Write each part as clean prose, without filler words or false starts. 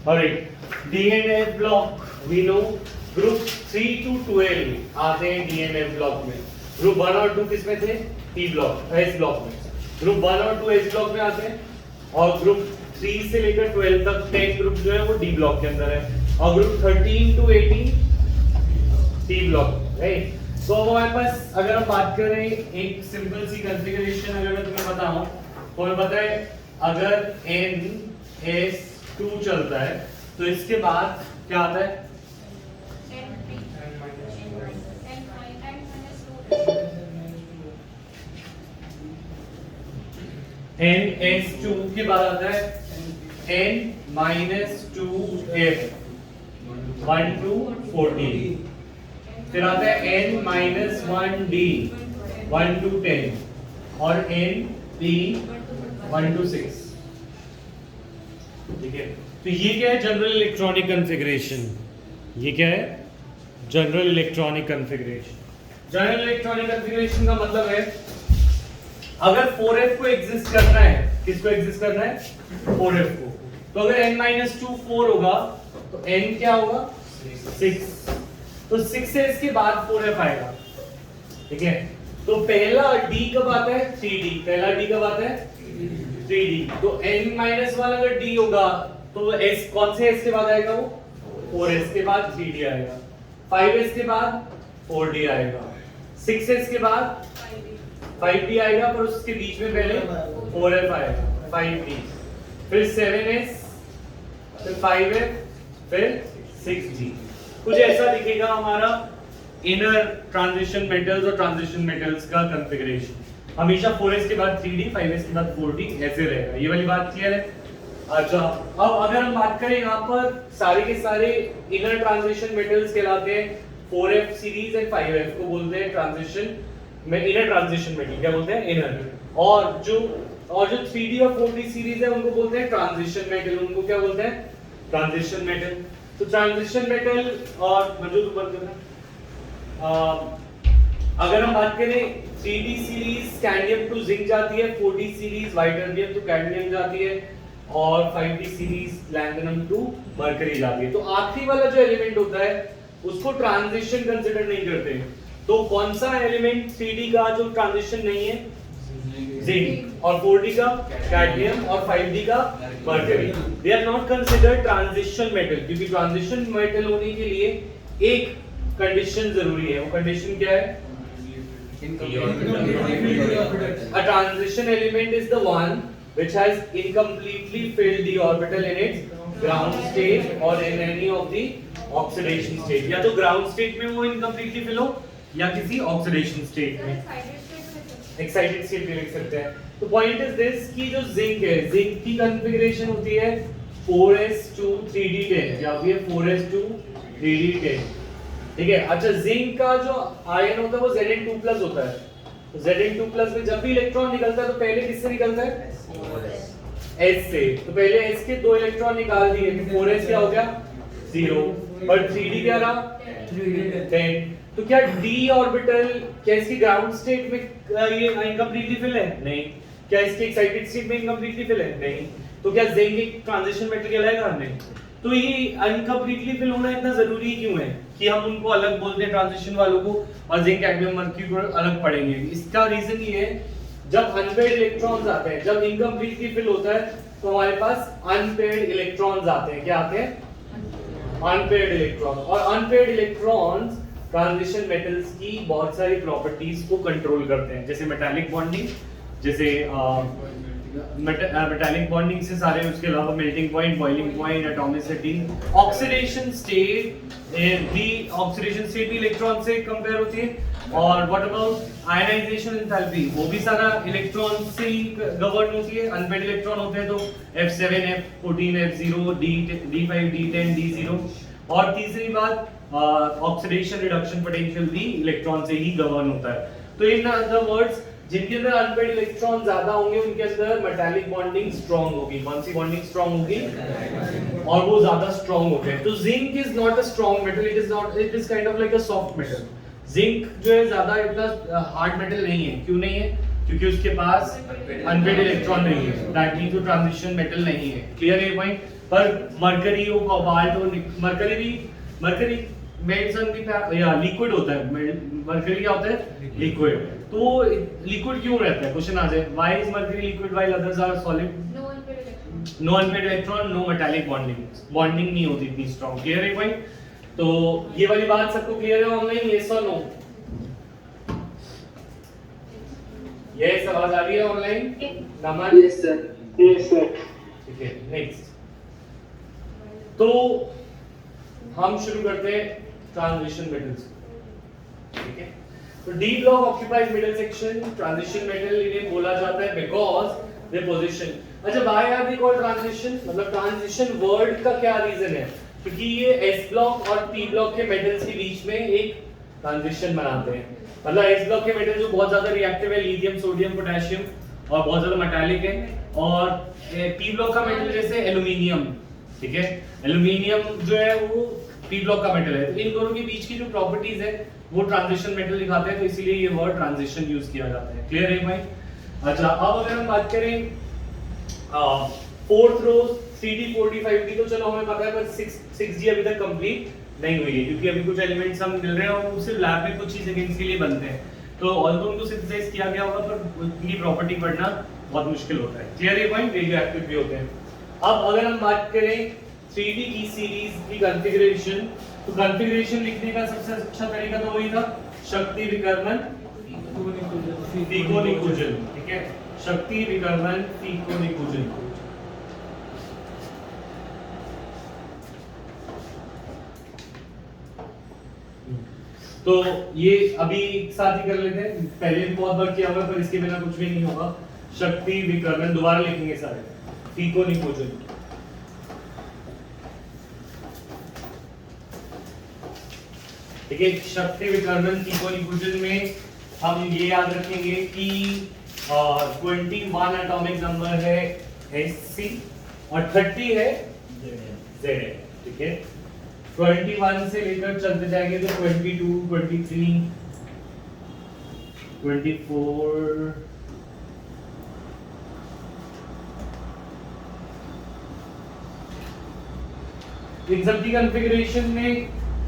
Alright, D and F block we know group 3 to 12 आते हैं D and F block में. Group 1 और 2 किस में थे? T block, S block में. Group 1 और 2 S block में आते हैं और group 3 से लेकर 12 तक 10 ग्रुप जो है वो D block के अंदर है और group 13 to 18 T block, right? तो अब हमारे पास अगर हम बात करें एक सिंपल सी कॉन्फ़िगरेशन अगर मैं तुम्हें बताऊं तो हमें पता है अगर NS2 चलता है तो इसके बाद क्या आता है NS2 के बाद आता है N-2F 1 to 14 फिर आता है N-1D 1 to 10 और NP 1 to 6. ठीक है, तो ये क्या है जनरल इलेक्ट्रॉनिक कॉन्फ़िगरेशन. ये क्या है general electronic configuration. General electronic configuration का मतलब है अगर 4F को एग्जिस्ट करना है, किसको एग्जिस्ट करना है 4F को, तो अगर N-2 4 होगा तो N क्या होगा 6, तो 6 से इसके बाद 4F आएगा. ठीक है, तो पहला D कब आता है 3D, पहला D कब आता है 3D. तो N-1 अगर D होगा तो S कौन से S के बाद आएगा वो 4S के बाद 3D आएगा, 5S के बाद 4D आएगा, 6S के बाद 5D आएगा पर उसके बीच में पहले 4F आएगा 5D, फिर 7S, फिर 5F, फिर 6D. कुछ ऐसा दिखेगा हमारा इनर ट्रांजिशन मेटल्स और ट्रांजिशन मेटल्स का कॉन्फ़िगरेशन. हमेशा 4S के बाद 3D, 5S के बाद 4D ऐसे रहेगा. ये वाली बात क्लियर है. अच्छा, अब अगर हम बात करें यहाँ पर सारे के सारे इनर ट्रांजिशन मेटल्स कहलाते हैं 4F सीरीज एंड 5F को बोलते हैं ट्रांजिशन में इनर ट्रांजिशन मेटल. क्या बोलते हैं इनर. और जो 3D और 4D सीरीज है उनको बोलते हैं ट्रांजिशन मेटल. उनको क्या बोलते हैं ट्रांजिशन मेटल. तो ट्रांजिशन मेटल और मौजूद ऊपर अगर हम बात करें 3D series cadmium to zinc जाती है, 4D सीरीज वाइटर्बियम टू कैडमियम जाती है और 5D series lanthanum to mercury जाती है. तो आखिरी वाला जो एलिमेंट होता है उसको ट्रांजिशन कंसीडर नहीं करते. तो कौन सा एलिमेंट 3D का जो ट्रांजिशन नहीं है जिंक, और 4D का कैडमियम और 5D का mercury. They are not considered transition metal क्योंकि ट्रांजिशन मेटल होने के लिए एक कंडीशन जरूरी है. वो कंडीशन क्या है a transition element is the one which has incompletely filled the orbital in its ground state or in any of the oxidation state. या तो ground state में वो incompletely fill हो या किसी oxidation state में. excited state भी लिख सकते हैं. तो point is this कि जो zinc है, zinc की configuration होती है 4s2 3d10 या फिर 4s2 3d10. ठीक है. अच्छा, जिंक का जो आयन होता है वो Zn2+ होता है. तो Zn2+ में जब भी इलेक्ट्रॉन निकलता है तो पहले किससे निकलता है S से. तो पहले S के 2 इलेक्ट्रॉन निकाल दिए तो 4S क्या हो गया 0, पर 3D क्या रहा 10. तो क्या d ऑर्बिटल क्या इसकी ग्राउंड स्टेट में ये इनकम्प्लीटली फिल है? नहीं. क्या इसकी एक्साइटेड स्टेट में इनकम्प्लीटली फिल है? नहीं. तो क्या जिंक एक ट्रांजिशन मेटल कहलाएगा? नहीं. तो ये अनकम्प्लीटली फिल होना इतना जरूरी क्यों है कि हम उनको अलग बोलते हैं ट्रांजिशन वालों को और जिंक कैडमियम मर्क्यूरी को अलग पढ़ेंगे? इसका रीजन ये है जब अनपेयर्ड इलेक्ट्रॉन्स आते हैं, जब इनकम्प्लीटली फिल होता है तो हमारे पास अनपेयर्ड इलेक्ट्रॉन्स आते हैं. क्या आते हैं अनपेयर्ड इलेक्ट्रॉन. और अनपेयर्ड इलेक्ट्रॉन्स ट्रांजिशन मेटल्स की बहुत सारी प्रॉपर्टीज को कंट्रोल करते हैं, जैसे मेटालिक बॉन्डिंग, जैसे मेटालिक बॉन्डिंग से सारे, उसके अलावा melting point, boiling point, atomicity, oxidation state. The oxidation state भी इलेक्ट्रॉन से कंपेयर होती है. और व्हाट अबाउट आयनाइजेशन एंथैल्पी, वो भी सारा इलेक्ट्रॉन से ही गवर्न होती है. अनपेयर्ड इलेक्ट्रॉन होते हैं तो F7 F14 F0 D5 D10 D0. और तीसरी बात ऑक्सीडेशन रिडक्शन पोटेंशियल भी इलेक्ट्रॉन से ही गवर्न होता है. तो इन अदर वर्ड्स जिनके अंदर अनपेयर्ड इलेक्ट्रॉन ज्यादा होंगे उनके अंदर मेटालिक बॉन्डिंग स्ट्रांग होगी. कौन सी बॉन्डिंग स्ट्रांग होगी? और वो ज्यादा स्ट्रांग होते हैं. तो zinc is not a strong metal, it is kind of like a soft metal. Zinc जो है ज्यादा इतना हार्ड मेटल नहीं है. क्यों नहीं है? क्योंकि उसके पास अनपेयर्ड इलेक्ट्रॉन नहीं है. दैट मींस वो ट्रांजिशन मेटल नहीं है. क्लियर है ये पॉइंट? पर मरकरी हो, कोबाल्ट हो, मरकरी मेल्सन भी या लिक्विड होता है, मरकरी क्या होता है, लिक्विड। तो लिक्विड क्यों रहता है, क्वेश्चन आ जाए, why is mercury liquid while others are solid? No unpaired electron, no metallic bonding नहीं होती इतनी स्ट्रांग। क्लियर है भाई? तो ये वाली बात सबको क्लियर है ऑनलाइन, यस और नो? यस, आवाज आ रही है online? Naman? Yes sir, yes sir. ठीक है, नेक्स्ट। तो हम शुरू करते हैं ट्रांजिशन मेटल्स, ठीक है? तो D block occupies middle section, transition metal इन्हें बोला जाता है बिकॉज़ देयर पोजीशन। अच्छा, why are they called transition? मतलब ट्रांजिशन वर्ड का क्या रीजन है? क्योंकि ये एस ब्लॉक और पी ब्लॉक के मेटल्स के बीच में एक ट्रांजिशन बनाते हैं। मतलब एस ब्लॉक के मेटल जो बहुत ज्यादा रिएक्टिव है, लिथियम, सोडियम, पोटेशियम, और बहुत ज्यादा मेटालिक है, और पी ब्लॉक का मेटल जैसे एल्युमिनियम, ठीक है? एल्युमिनियम जो है वो पी ब्लॉक का मेटल है। तो इन दोनों के बीच की जो प्रॉपर्टीज है वो ट्रांजिशन मेटल दिखाते हैं, तो इसीलिए ये वर्ड ट्रांजिशन यूज किया जाता है। क्लियर है भाई? अच्छा, अब अगर हम बात करें fourth row 3D 4D 5D, तो चलो हमें पता है, पर 6D अभी तक कंप्लीट नहीं हुई है, क्योंकि अभी कुछ एलिमेंट्स हम मिल रहे हैं और सिर्फ लैब में कुछ ही सेकंड्स के लिए बनते हैं। तो ऑल्दो उनको सिंथेसाइज किया गया होगा, पर उनकी प्रॉपर्टी पढ़ना बहुत मुश्किल होता है। क्लियर है भाई? रेडियो एक्टिव भी होते हैं। अब अगर हम बात करें 3D की सीरीज की कॉन्फ़िगरेशन, तो कॉन्फ़िगरेशन लिखने का सबसे अच्छा तरीका तो वही था, शक्ति विकर्मन फिकोनिकुजन, ठीक है? शक्ति विकर्मन फिकोनिकुजन। तो ये अभी एक साथ ही कर लेते हैं, पहले भी बहुत बार किया हुआ है, पर इसके बिना कुछ भी नहीं होगा। शक्ति विकर्मन दोबारा लिखेंगे सारे, फिकोनिकुजन। ठीक है, शक्ति विकर्मन फिकोनिकुजन में हम ये याद रखेंगे कि 21 एटॉमिक नंबर है Hc और 30 है Za, ठीक है? 21 से लेकर चलते जाएंगे तो 22, 23, 24, इन सब की कॉन्फ़िगरेशन में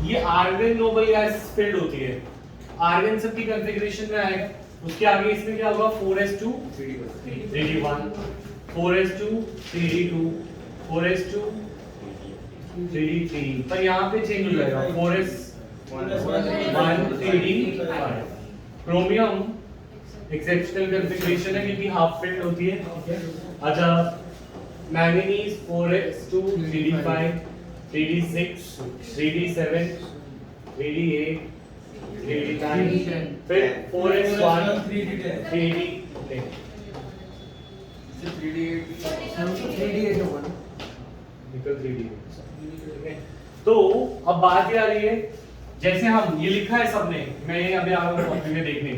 ये आर्गन नोबल गैस फिल्ड होती है। आर्गन सब की कॉन्फ़िगरेशन में आएगा, उसके आगे इसमें क्या होगा, 4s2 3d1, 4s2 3d2, 4s2 3d3, पर यहाँ पे चेंज हो जाएगा 4s1 3d5। Chromium exceptional configuration है क्योंकि हाफ फिल्ड होती है, ठीक है? अच्छा, manganese 4s2 3d5, 3d6, 3d7, 3d8, 3d9, फिर 4s1 3d10, 3D8 होगा ना? निकल 3d8, ठीक है? तो अब बात ये आ रही है, जैसे हम ये लिखा है सबने, मैं अभी आ रहा हूँ कॉपी में देखने,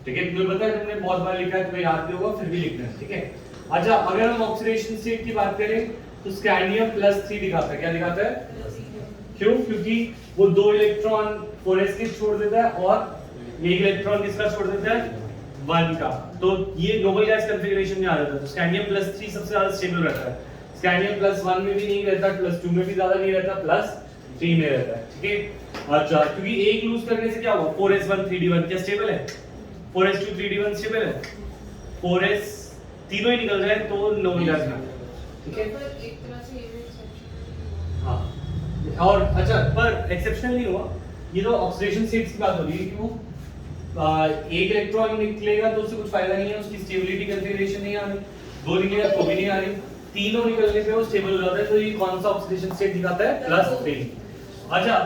ठीक है? तुम्हें पता है, तुमने बहुत बार लिखा है, तुम्हें याद भी होगा, फिर भी लिखना है, ठीक है? अच्छा, अगर हम ऑक्सीडेशन स्टेट की बात करें तो स्कैंडियम +3 दिखाता है। क्या दिखाता है? क्यों? क्योंकि वो 2 इलेक्ट्रॉन 4s के छोड़ देता है और 1 इलेक्ट्रॉन किसका छोड़ देता है? 1 का। तो ये नोबल गैस कॉन्फ़िगरेशन में आ जाता है। तो स्कैंडियम +3 सबसे ज्यादा स्टेबल रहता है। स्कैंडियम +1 में भी नहीं रहता, +2 में भी ज्यादा नहीं रहता, +3 में रहता है, ठीक है? अच्छा, क्योंकि एक लूज करने से क्या होगा, 4s1 3d1 क्या स्टेबल है? 4s2 3d1 स्टेबल है? 4s तीनों ही निकल जाए तो नोबल गैस में, ठीक है? एक तरह से ये भी एक्सेप्शन। हाँ, और अच्छा, पर एक्सेप्शनल नहीं हुआ, ये तो ऑक्सीडेशन स्टेट्स की बात हो रही है कि वो एक इलेक्ट्रॉन निकलेगा तो उससे कुछ फायदा नहीं है, उसकी स्टेबिलिटी कॉन्फ़िगरेशन नहीं आ रही, 2 निकलेगा तो भी नहीं आ रही, तीनों निकलने पे वो स्टेबल हो जाता है। तो ये कौन सा ऑक्सीडेशन स्टेट दिखाता है? +3। अच्छा,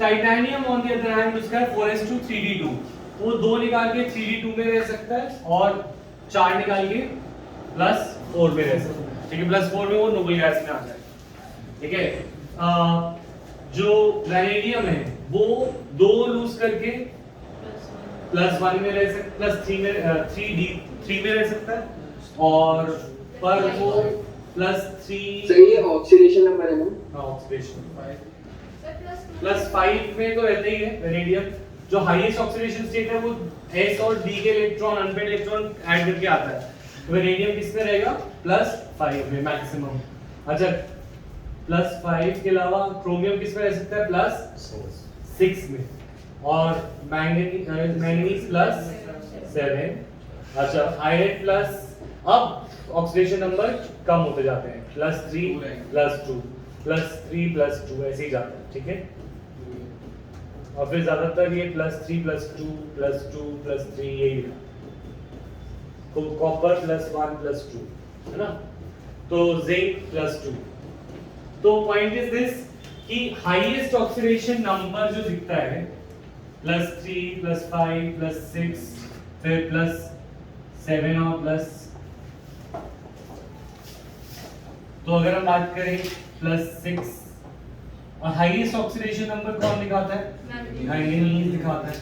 titanium on the other hand उसका है 4s2 3d2, वो 2 निकाल के 3d2 में रह सकता है और 4 निकाल के +4 में रह सकता है, ठीक है? +4 में वो नोबल गैस में आ जाए, ठीक है? जो वैनेडियम है वो 2 लूज करके +1 में रह सकता, +3 में 3d3 में रह सकता है, और पर वो +3 सही है, ऑक्सीडेशन नंबर है ना? ऑक्सीडेशन +5 में तो रहता ही है वैनेडियम। जो हाईएस्ट ऑक्सीडेशन स्टेट है वो s और d के इलेक्ट्रॉन, अनपेड इलेक्ट्रॉन ऐड करके आता है। वैनेडियम किस में रहेगा? +5 में मैक्सिमम। अच्छा, +5 के अलावा क्रोमियम किस में रह सकता है +6 में, और मैंगनीज +7। अच्छा आयरन प्लस, अब ऑक्सीडेशन नंबर कम होते जाते हैं, +3 +2 +3 +2 ऐसे ही जाते हैं, ठीक है। और फिर ज्यादातर ये +3 +2 +2 +3 यही है, तो कॉपर +1 +2 है ना, तो जिंक +2। तो पॉइंट इज दिस कि हाईएस्ट ऑक्सीडेशन नंबर जो दिखता है +3 +5 +6 फिर +7 और प्लस, तो अगर हम बात करें +6, और हाईएस्ट ऑक्सीडेशन नंबर कौन दिखाता है मैंगनीज दिखाता है,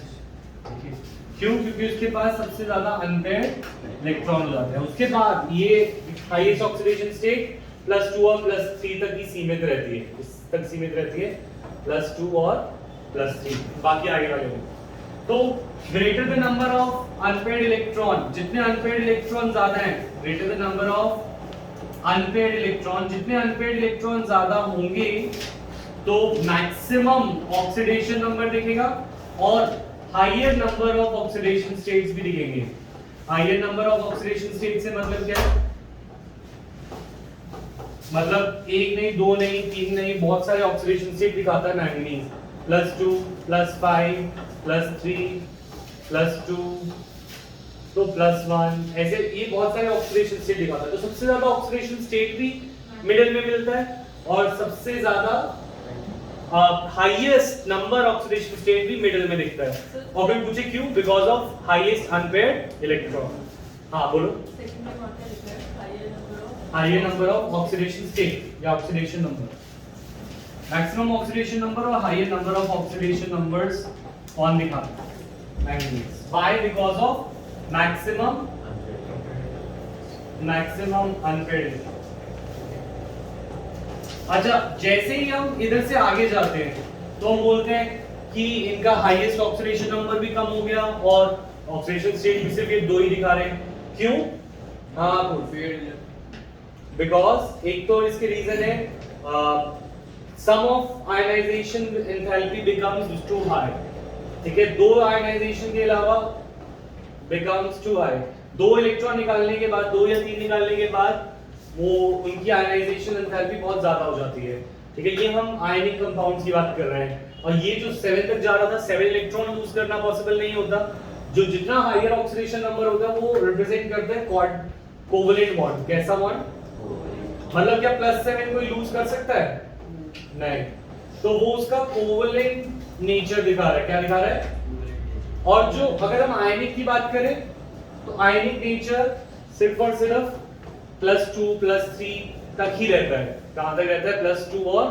ठीक है। क्यों? क्योंकि उसके पास सबसे ज्यादा अनपेयर्ड इलेक्ट्रॉन जाते हैं। उसके बाद ये हाईएस्ट ऑक्सीडेशन स्टेट +2 और +3 तक ही सीमित रहती है, इस तक सीमित रहती है, +2 और +3, बाकी आगे वाले में। तो greater the number of unpaired electron, जितने अनपेयर्ड इलेक्ट्रॉन ज्यादा हैं, greater the number of unpaired electron, जितने अनपेयर्ड इलेक्ट्रॉन ज्यादा होंगे तो मैक्सिमम ऑक्सीडेशन नंबर दिखेगा और higher number of oxidation states भी दिखेंगे। Higher number of oxidation state से मतलब क्या है? मतलब एक नहीं, दो नहीं, तीन नहीं, बहुत सारे ऑक्सीडेशन स्टेट दिखाता है मैंगनीज, +2 +5 +3 +2 तो +1, ऐसे ये बहुत सारे ऑक्सीडेशन स्टेट दिखाता है। तो सबसे ज्यादा ऑक्सीडेशन स्टेट भी मिडिल में मिलता है और सबसे ज्यादा हाईएस्ट नंबर ऑक्सीडेशन स्टेट भी मिडिल में दिखता है। और फिर पूछे क्यों? Because of highest unpaired electron. हाँ बोलो। Higher number of oxidation state या oxidation number, maximum oxidation number और higher number of oxidation numbers कौन दिखाता है? Manganese. Why? Because of maximum unpaired. अच्छा, जैसे ही हम इधर से आगे जाते हैं तो हम बोलते हैं कि इनका हाईएस्ट ऑक्सीडेशन नंबर भी कम हो गया और ऑक्सीडेशन स्टेट भी सिर्फ ये दो ही दिखा रहे हैं। क्यों? हाँ, बिकॉज एक तो इसके रीजन है sum of ionization enthalpy becomes too high, ठीक है। दो आयनाइजेशन के अलावा बिकम्स टू हाई, दो इलेक्ट्रॉन निकालने के बाद, 2 या 3 निकालने के बाद वो उनकी आयनाइजेशन एंथैल्पी बहुत ज्यादा हो जाती है, ठीक है। ये हम आयनिक कंपाउंड्स की बात कर रहे हैं और ये जो 7 तक जा रहा था, 7 इलेक्ट्रॉन लूज करना पॉसिबल नहीं होता। जो जितना हायर ऑक्सीडेशन नंबर होगा वो रिप्रेजेंट करता है कोवलेंट बॉन्ड। कैसा बॉन्ड? मतलब क्या +7 कोई लूज कर सकता है? नहीं, तो वो उसका कोवलेंट नेचर दिखा रहा है। क्या दिखा रहा है? और जो अगर हम आयनिक की बात करें तो आयनिक नेचर सिर्फ और सिर्फ +2 +3 तक ही रहता है। कहां तक रहता है? +2 और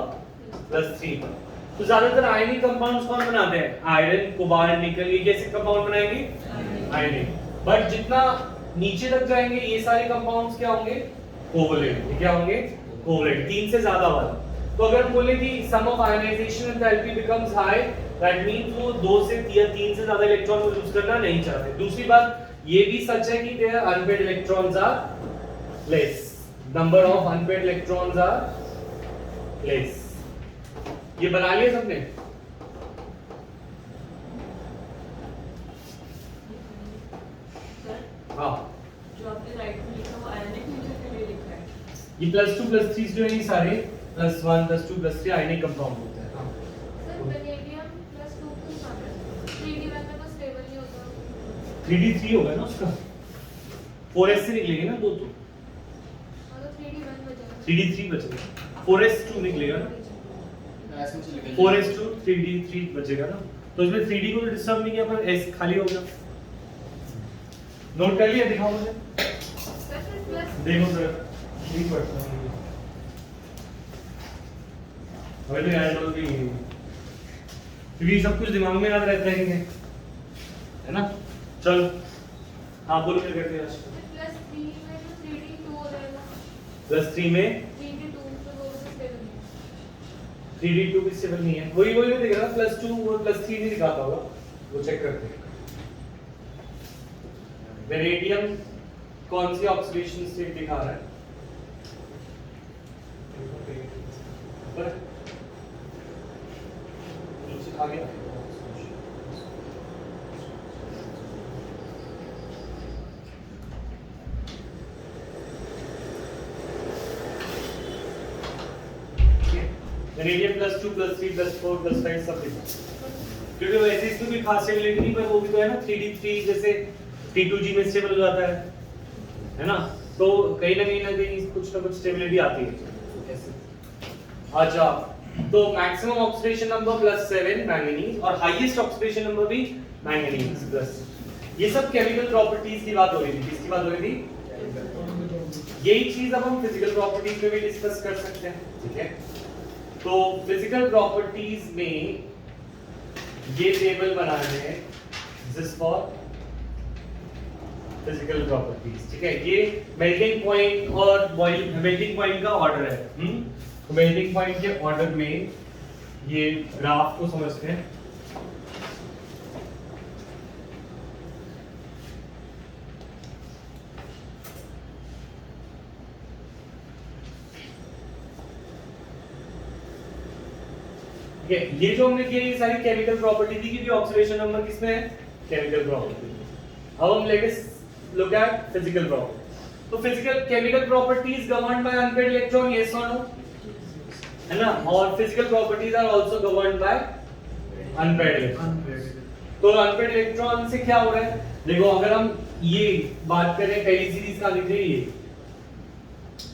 +3 तक। तो ज्यादातर आयनिक कंपाउंड्स कौन बनाते हैं? आयरन, कोबाल्ट, निकल, ये कैसे कंपाउंड बनाएंगे? आयनिक। बट जितना नीचे तक जाएंगे ये सारे कंपाउंड्स क्या होंगे? कोवलेंट। क्या होंगे? कोवलेंट। 3 से ज्यादा वाला। तो अगर हम बोले कि sum of ionization enthalpy becomes high, that means वो 2 से 3 से ज्यादा इलेक्ट्रॉन को लूज करना नहीं चाहते। दूसरी बात ये भी सच है कि their unpaired electrons are less, number of unpaired electrons are less. ये बना लिया सबने? हाँ, जो आपने राइट में लिखा वो आयनिक नेचर के लिए लिखा है। ये +2 +3 जो है ये सारे +1 +2 +3 आयनिक कंपाउंड होते हैं। हाँ। सर वेनेडियम +2 क्यों आता है? 3D1 में तो स्टेबल नहीं होता। 3D3 होगा ना उसका, 4s से निकलेगा ना दो, तो और तो 3D1 बचेगा। 3D3 बचेगा, 4s2 निकलेगा ना, 4s2 3D3 बचेगा ना। तो इसमें 3D को डिस्टर्ब नहीं किया पर s खाली हो गया। नोट कर लिया? दिखाओ मुझे। सर प्लस देखो सर, ठीक पढ़ता हूँ अभी तो याद हो गई, क्योंकि सब कुछ दिमाग में याद रहता है ना। चलो हाँ बोलो, क्या करते हैं आज? +3 में तो 3D2 हो जाएगा। +3 में 3D2 तो वो तो स्टेबल नहीं है। 3D2 भी स्टेबल नहीं है। वही नहीं दिख रहा, +2 और +3 नहीं दिखाता होगा, वो चेक करते हैं। वेनेडियम कौन सी ऑक्सीडेशन स्टेट दिखा रहा है? ऊपर नीचे आ गया। रेडियन +2 +3 +4 +5 सब लिखा, क्योंकि वैसे इसमें भी खास स्टेबिलिटी नहीं, पर वो भी तो है ना 3D3 जैसे T2G में स्टेबल हो जाता है ना, तो कहीं ना कहीं कुछ ना कुछ स्टेबिलिटी आती है ऐसे। अच्छा, तो मैक्सिमम ऑक्सीडेशन नंबर +7 मैंगनीज और हाईएस्ट ऑक्सीडेशन नंबर भी मैंगनीज प्लस। ये सब केमिकल प्रॉपर्टीज की बात हो रही थी, किसकी बात हो रही थी? यही चीज अब हम फिजिकल प्रॉपर्टीज में भी डिस्कस कर सकते हैं, ठीक है। तो फिजिकल प्रॉपर्टीज में ये टेबल बनाने हैं, दिस फॉर फिजिकल प्रॉपर्टीज, ठीक है। ये मेल्टिंग पॉइंट और बॉइलिंग, मेल्टिंग पॉइंट का ऑर्डर है। तो मेल्टिंग पॉइंट के ऑर्डर में ये ग्राफ को समझते हैं। ये जो हमने किया ये सारी केमिकल प्रॉपर्टी थी, क्योंकि ऑक्सीडेशन नंबर किसमें है? Chemical property. अब हम लेके लुक एट फिजिकल प्रॉपर्टी। तो physical chemical properties governed by unpaired electron, yes और नो, है ना। और physical properties are also governed by unpaired electron. तो अनपेयर्ड इलेक्ट्रॉन से क्या हो रहा है? देखो, अगर हम ये बात करें, पहली सीरीज का लिख रही है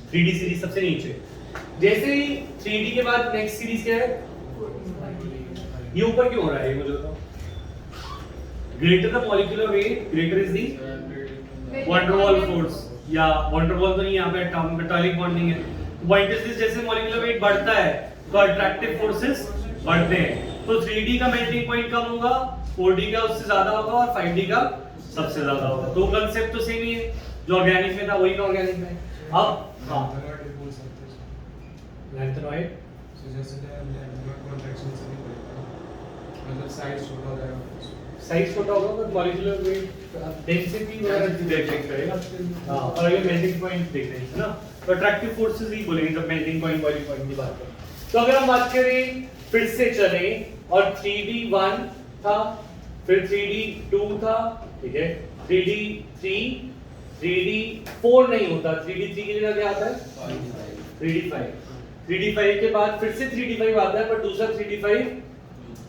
3D सीरीज सबसे नीचे, जैसे ही 3D के बाद नेक्स्ट सीरीज क्या है? ये ऊपर क्यों हो रहा है? ये मुझे बताओ। Greater the molecular weight, greater is the van der Waals force, या वैन डर वाल्स तो नहीं, यहाँ पे मेटालिक बॉन्डिंग है। पॉइंट इज दिस, जैसे मॉलिक्यूलर वेट बढ़ता है तो अट्रैक्टिव फोर्सेस बढ़ते हैं। तो 3D का मेल्टिंग पॉइंट कम होगा, 4D का उससे ज्यादा होगा और 5D का सबसे ज्यादा होगा। तो कांसेप्ट तो सेम ही है, जो ऑर्गेनिक में था वही ऑर्गेनिक में। अब हां, लैंथेनॉइड मतलब साइज छोटा होगा पर मॉलिक्यूलर वेट डेंसिटी वगैरह देख करेगा। हां, और ये मेल्टिंग पॉइंट देख रहे हैं ना, तो अट्रैक्टिव फोर्सेस ही बोलेंगे जब मेल्टिंग पॉइंट बॉइलिंग पॉइंट की बात करें। तो अगर हम बात करें, फिर से चले, और 3D 1 था, फिर 3D 2 था, ठीक है, 3D 3, 3D 4 नहीं होता, 3D 3 की जगह क्या आता है? 3D 5। 3D 5 के बाद फिर से 3D 5 आता है, पर दूसरा 3D 5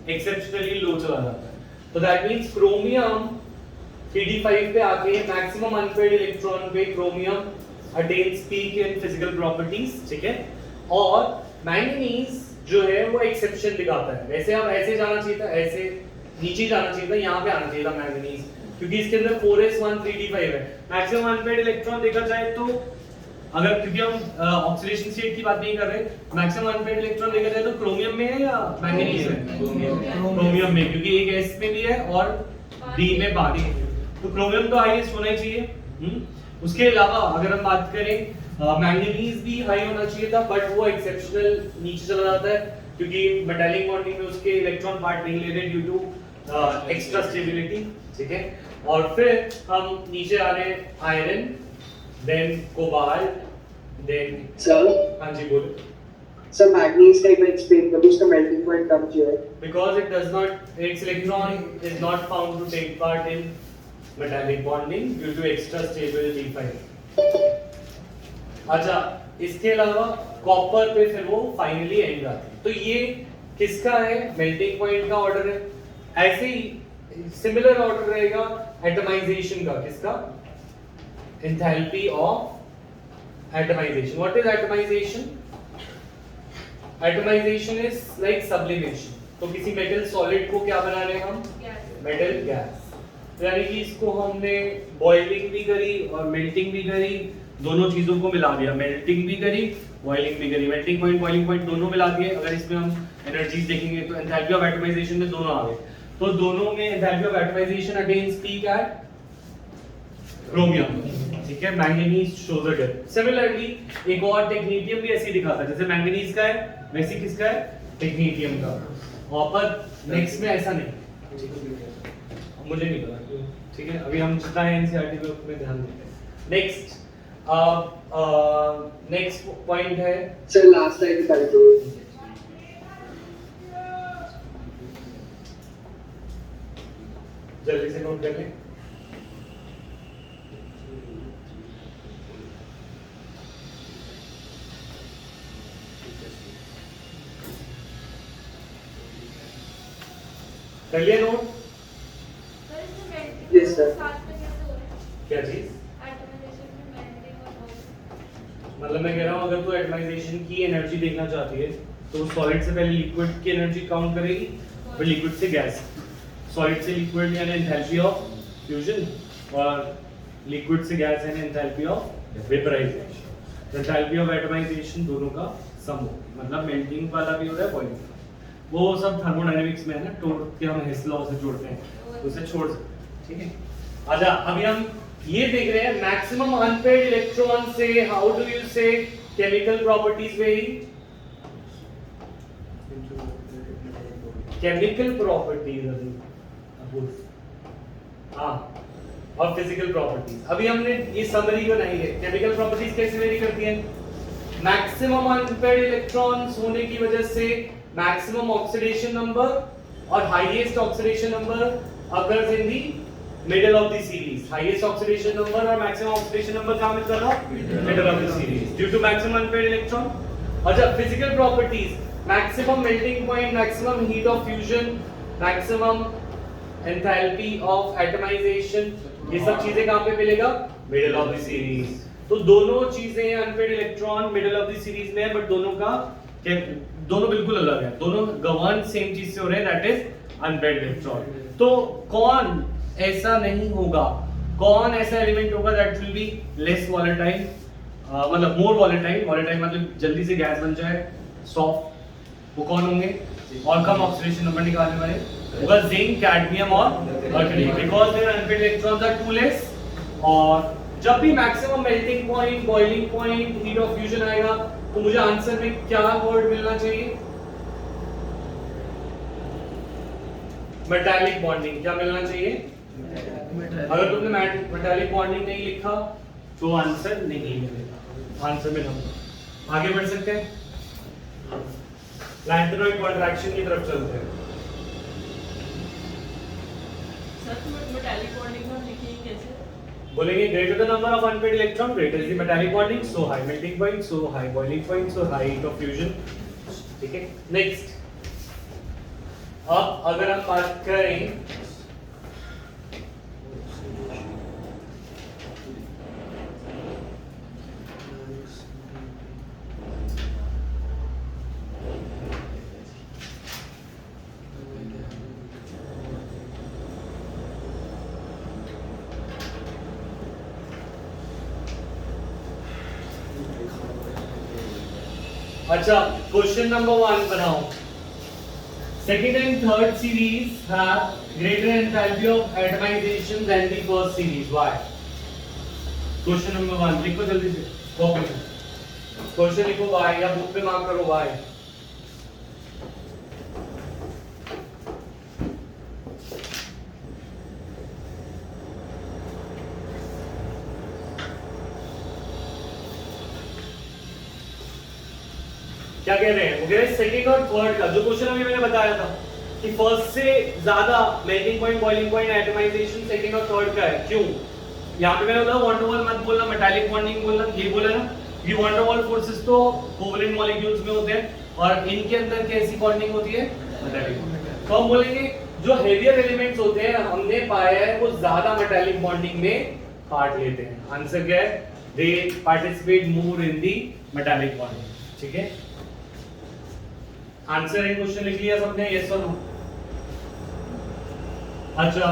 एक्सेप्शनली लो चला जाता है। तो दैट मींस क्रोमियम 3D 5 पे आके मैक्सिमम अनपेयर्ड इलेक्ट्रॉन पे chromium attains peak in physical properties, ठीक है। और मैंगनीज जो है वो एक्सेप्शन दिखाता है। वैसे अब ऐसे जाना चाहिए था, ऐसे नीचे जाना चाहिए था, यहाँ पे आना चाहिए था मैंगनीज, क्योंकि इसके अंदर 4s1 3D 5 है। मैक्सिमम अनपेयर्ड इलेक्ट्रॉन देखा जाए तो, अगर क्योंकि हम ऑक्सीडेशन स्टेट की बात नहीं कर रहे, मैक्सिमम अनपेयर्ड इलेक्ट्रॉन देखा जाए तो क्रोमियम में है या मैंगनीज में? क्रोमियम में, क्योंकि एक s में भी है और d में बाकी है, तो क्रोमियम तो हाईएस्ट होना ही चाहिए। उसके अलावा अगर हम बात करें, मैंगनीज भी हाई होना चाहिए था, बट वो एक्सेप्शनल नीचे चला जाता है, क्योंकि मेटालिक बॉन्डिंग में उसके इलेक्ट्रॉन पार्ट नहीं ले रहे ड्यू टू एक्स्ट्रा स्टेबिलिटी, ठीक है। और फिर हम नीचे आ रहे हैं, iron, then cobalt, then sir, हाँ जी बोलो। सर मैग्नीज का एक एक्सप्लेन कर दो, उसका मेल्टिंग पॉइंट कम क्यों है? Because it does not, its electron is not found to take part in metallic bonding due to extra stable D5। अच्छा, इसके अलावा कॉपर पे फिर वो फाइनली एंड आते हैं। तो ये किसका है? मेल्टिंग पॉइंट का ऑर्डर है। ऐसे ही सिमिलर ऑर्डर रहेगा एटमाइजेशन का। किसका? Enthalpy of atomisation. What is atomisation? Atomisation is like sublimation. तो किसी मेटल सॉलिड को क्या बना रहे हैं हम? Metal gas. यानी कि इसको हमने बॉइलिंग भी करी और मेल्टिंग भी करी, दोनों चीजों को मिला दिया। मेल्टिंग भी करी, बॉइलिंग भी करी, मेल्टिंग पॉइंट बॉइलिंग पॉइंट दोनों मिला दिए। अगर इसमें हम एनर्जीज देखेंगे तो एंथैल्पी ऑफ एटमाइजेशन में दोनों आ गए। तो दोनों में enthalpy of atomisation attains peak at chromium, ठीक है। Manganese shows a depth. Similarly एक और टेक्नीशियम भी ऐसे दिखाता है, जैसे मैंगनीज का है वैसे किसका है? टेक्नीशियम का। और पर नेक्स्ट में ऐसा नहीं, मुझे नहीं पता, ठीक है। अभी हम जितना है एनसीईआरटी पे उसमें ध्यान देते हैं। नेक्स्ट नेक्स्ट पॉइंट है सर लास्ट टाइम कर दो। जल्दी से नोट कर लें। कर लिया नोट? सर इसमें मेल्टिंग Yes, sir. साथ में कैसे हो रहा है? क्या चीज? एटमाइजेशन में मेल्टिंग और बॉइलिंग। मतलब मैं कह रहा हूँ अगर तू एटमाइजेशन की एनर्जी देखना चाहती है तो सॉलिड से पहले लिक्विड की एनर्जी काउंट करेगी, फिर लिक्विड से गैस, सॉलिड से लिक्विड यानी एंथैल्पी ऑफ फ्यूजन, और लिक्विड से गैस यानी enthalpy of vaporisation. Enthalpy of atomisation दोनों का सम हो, मतलब मेल्टिंग वाला भी हो रहा है, बॉइलिंग, वो सब थर्मोडायनेमिक्स में है ना, तोड़ के हम हेस लॉ से जोड़ते हैं, उसे छोड़ सकते, ठीक है। अच्छा अभी हम ये देख रहे हैं मैक्सिमम अनपेयर्ड इलेक्ट्रॉन से हाउ डू यू से chemical properties very, chemical properties हाँ, और फिजिकल प्रॉपर्टीज। अभी हमने ये समरी बनाई है, केमिकल प्रॉपर्टीज कैसे वेरी करती हैं? मैक्सिमम अनपेयर्ड इलेक्ट्रॉन्स होने की वजह से मैक्सिमम ऑक्सीडेशन नंबर और highest oxidation number occurs in the middle of the series. Highest oxidation number और मैक्सिमम ऑक्सीडेशन नंबर कहां मिल रहा है? Middle of the series, due to maximum unpaired electron. अच्छा physical properties, maximum melting point, maximum heat of fusion, maximum enthalpy of atomization, ये सब चीजें कहां पे मिलेगा? Middle of the series. तो दोनों चीजें unpaired electron middle of the series में है, बट दोनों बिल्कुल अलग है, दोनों गवर्न सेम चीज से हो रहे हैं, दैट इज अनपेयर्ड इलेक्ट्रॉन। तो कौन ऐसा नहीं होगा, कौन ऐसा एलिमेंट होगा that will be less volatile, मतलब मोर वॉलेटाइल, वॉलेटाइल मतलब जल्दी से गैस बन जाए, सॉफ्ट, वो कौन होंगे? और कम ऑक्सीडेशन नंबर निकालने वाले होगा जिंक, कैडमियम और mercury, because their unpaired electrons are too less. और जब भी maximum melting point, boiling point, heat of fusion आएगा तो मुझे आंसर में क्या वर्ड मिलना चाहिए? Metallic bonding. क्या मिलना चाहिए? अगर तुमने मेटालिक बॉन्डिंग नहीं लिखा तो आंसर नहीं मिलेगा, आंसर में नंबर। आगे बढ़ सकते हैं, लैंथेनॉइड कॉन्ट्रैक्शन की तरफ चलते हैं। सर तो मेटालिक बॉन्डिंग में हम लिखेंगे कैसे? बोलेंगे greater the number of unpaired electron, greater is the metallic bonding, so high melting point, so high boiling point, so high heat of fusion, ठीक है। नेक्स्ट, अब अगर हम बात करें अच्छा क्वेश्चन नंबर 1 बनाओ। Second and third series have greater enthalpy of atomization than the first series. Why? Question number 1 लिखो जल्दी से, कॉपी में क्वेश्चन लिखो why, या बुक पे मार्क करो why। क्या कह रहे हैं? वो कह रहे हैं सेकंड और थर्ड का जो क्वेश्चन अभी मैंने बताया था कि फर्स्ट से ज्यादा melting point, boiling point, atomisation second और थर्ड का है। क्यों? यहाँ पे मैंने बोला वन टू वन मत बोलना, मेटालिक बॉन्डिंग बोलना, ये बोला ना। ये वन टू वन फोर्सेस तो कोवलेंट मॉलिक्यूल्स में होते हैं और इनके अंदर कैसी बॉन्डिंग होती है? मेटालिक। तो हम बोलेंगे जो हेवियर एलिमेंट्स होते हैं हमने पाया है वो ज्यादा मेटालिक बॉन्डिंग में पार्ट लेते हैं। आंसर क्या है? दे पार्टिसिपेट मोर इन दी मेटालिक बॉन्डिंग, ठीक है। आंसर है, क्वेश्चन लिख लिया सबने, यस और नो? अच्छा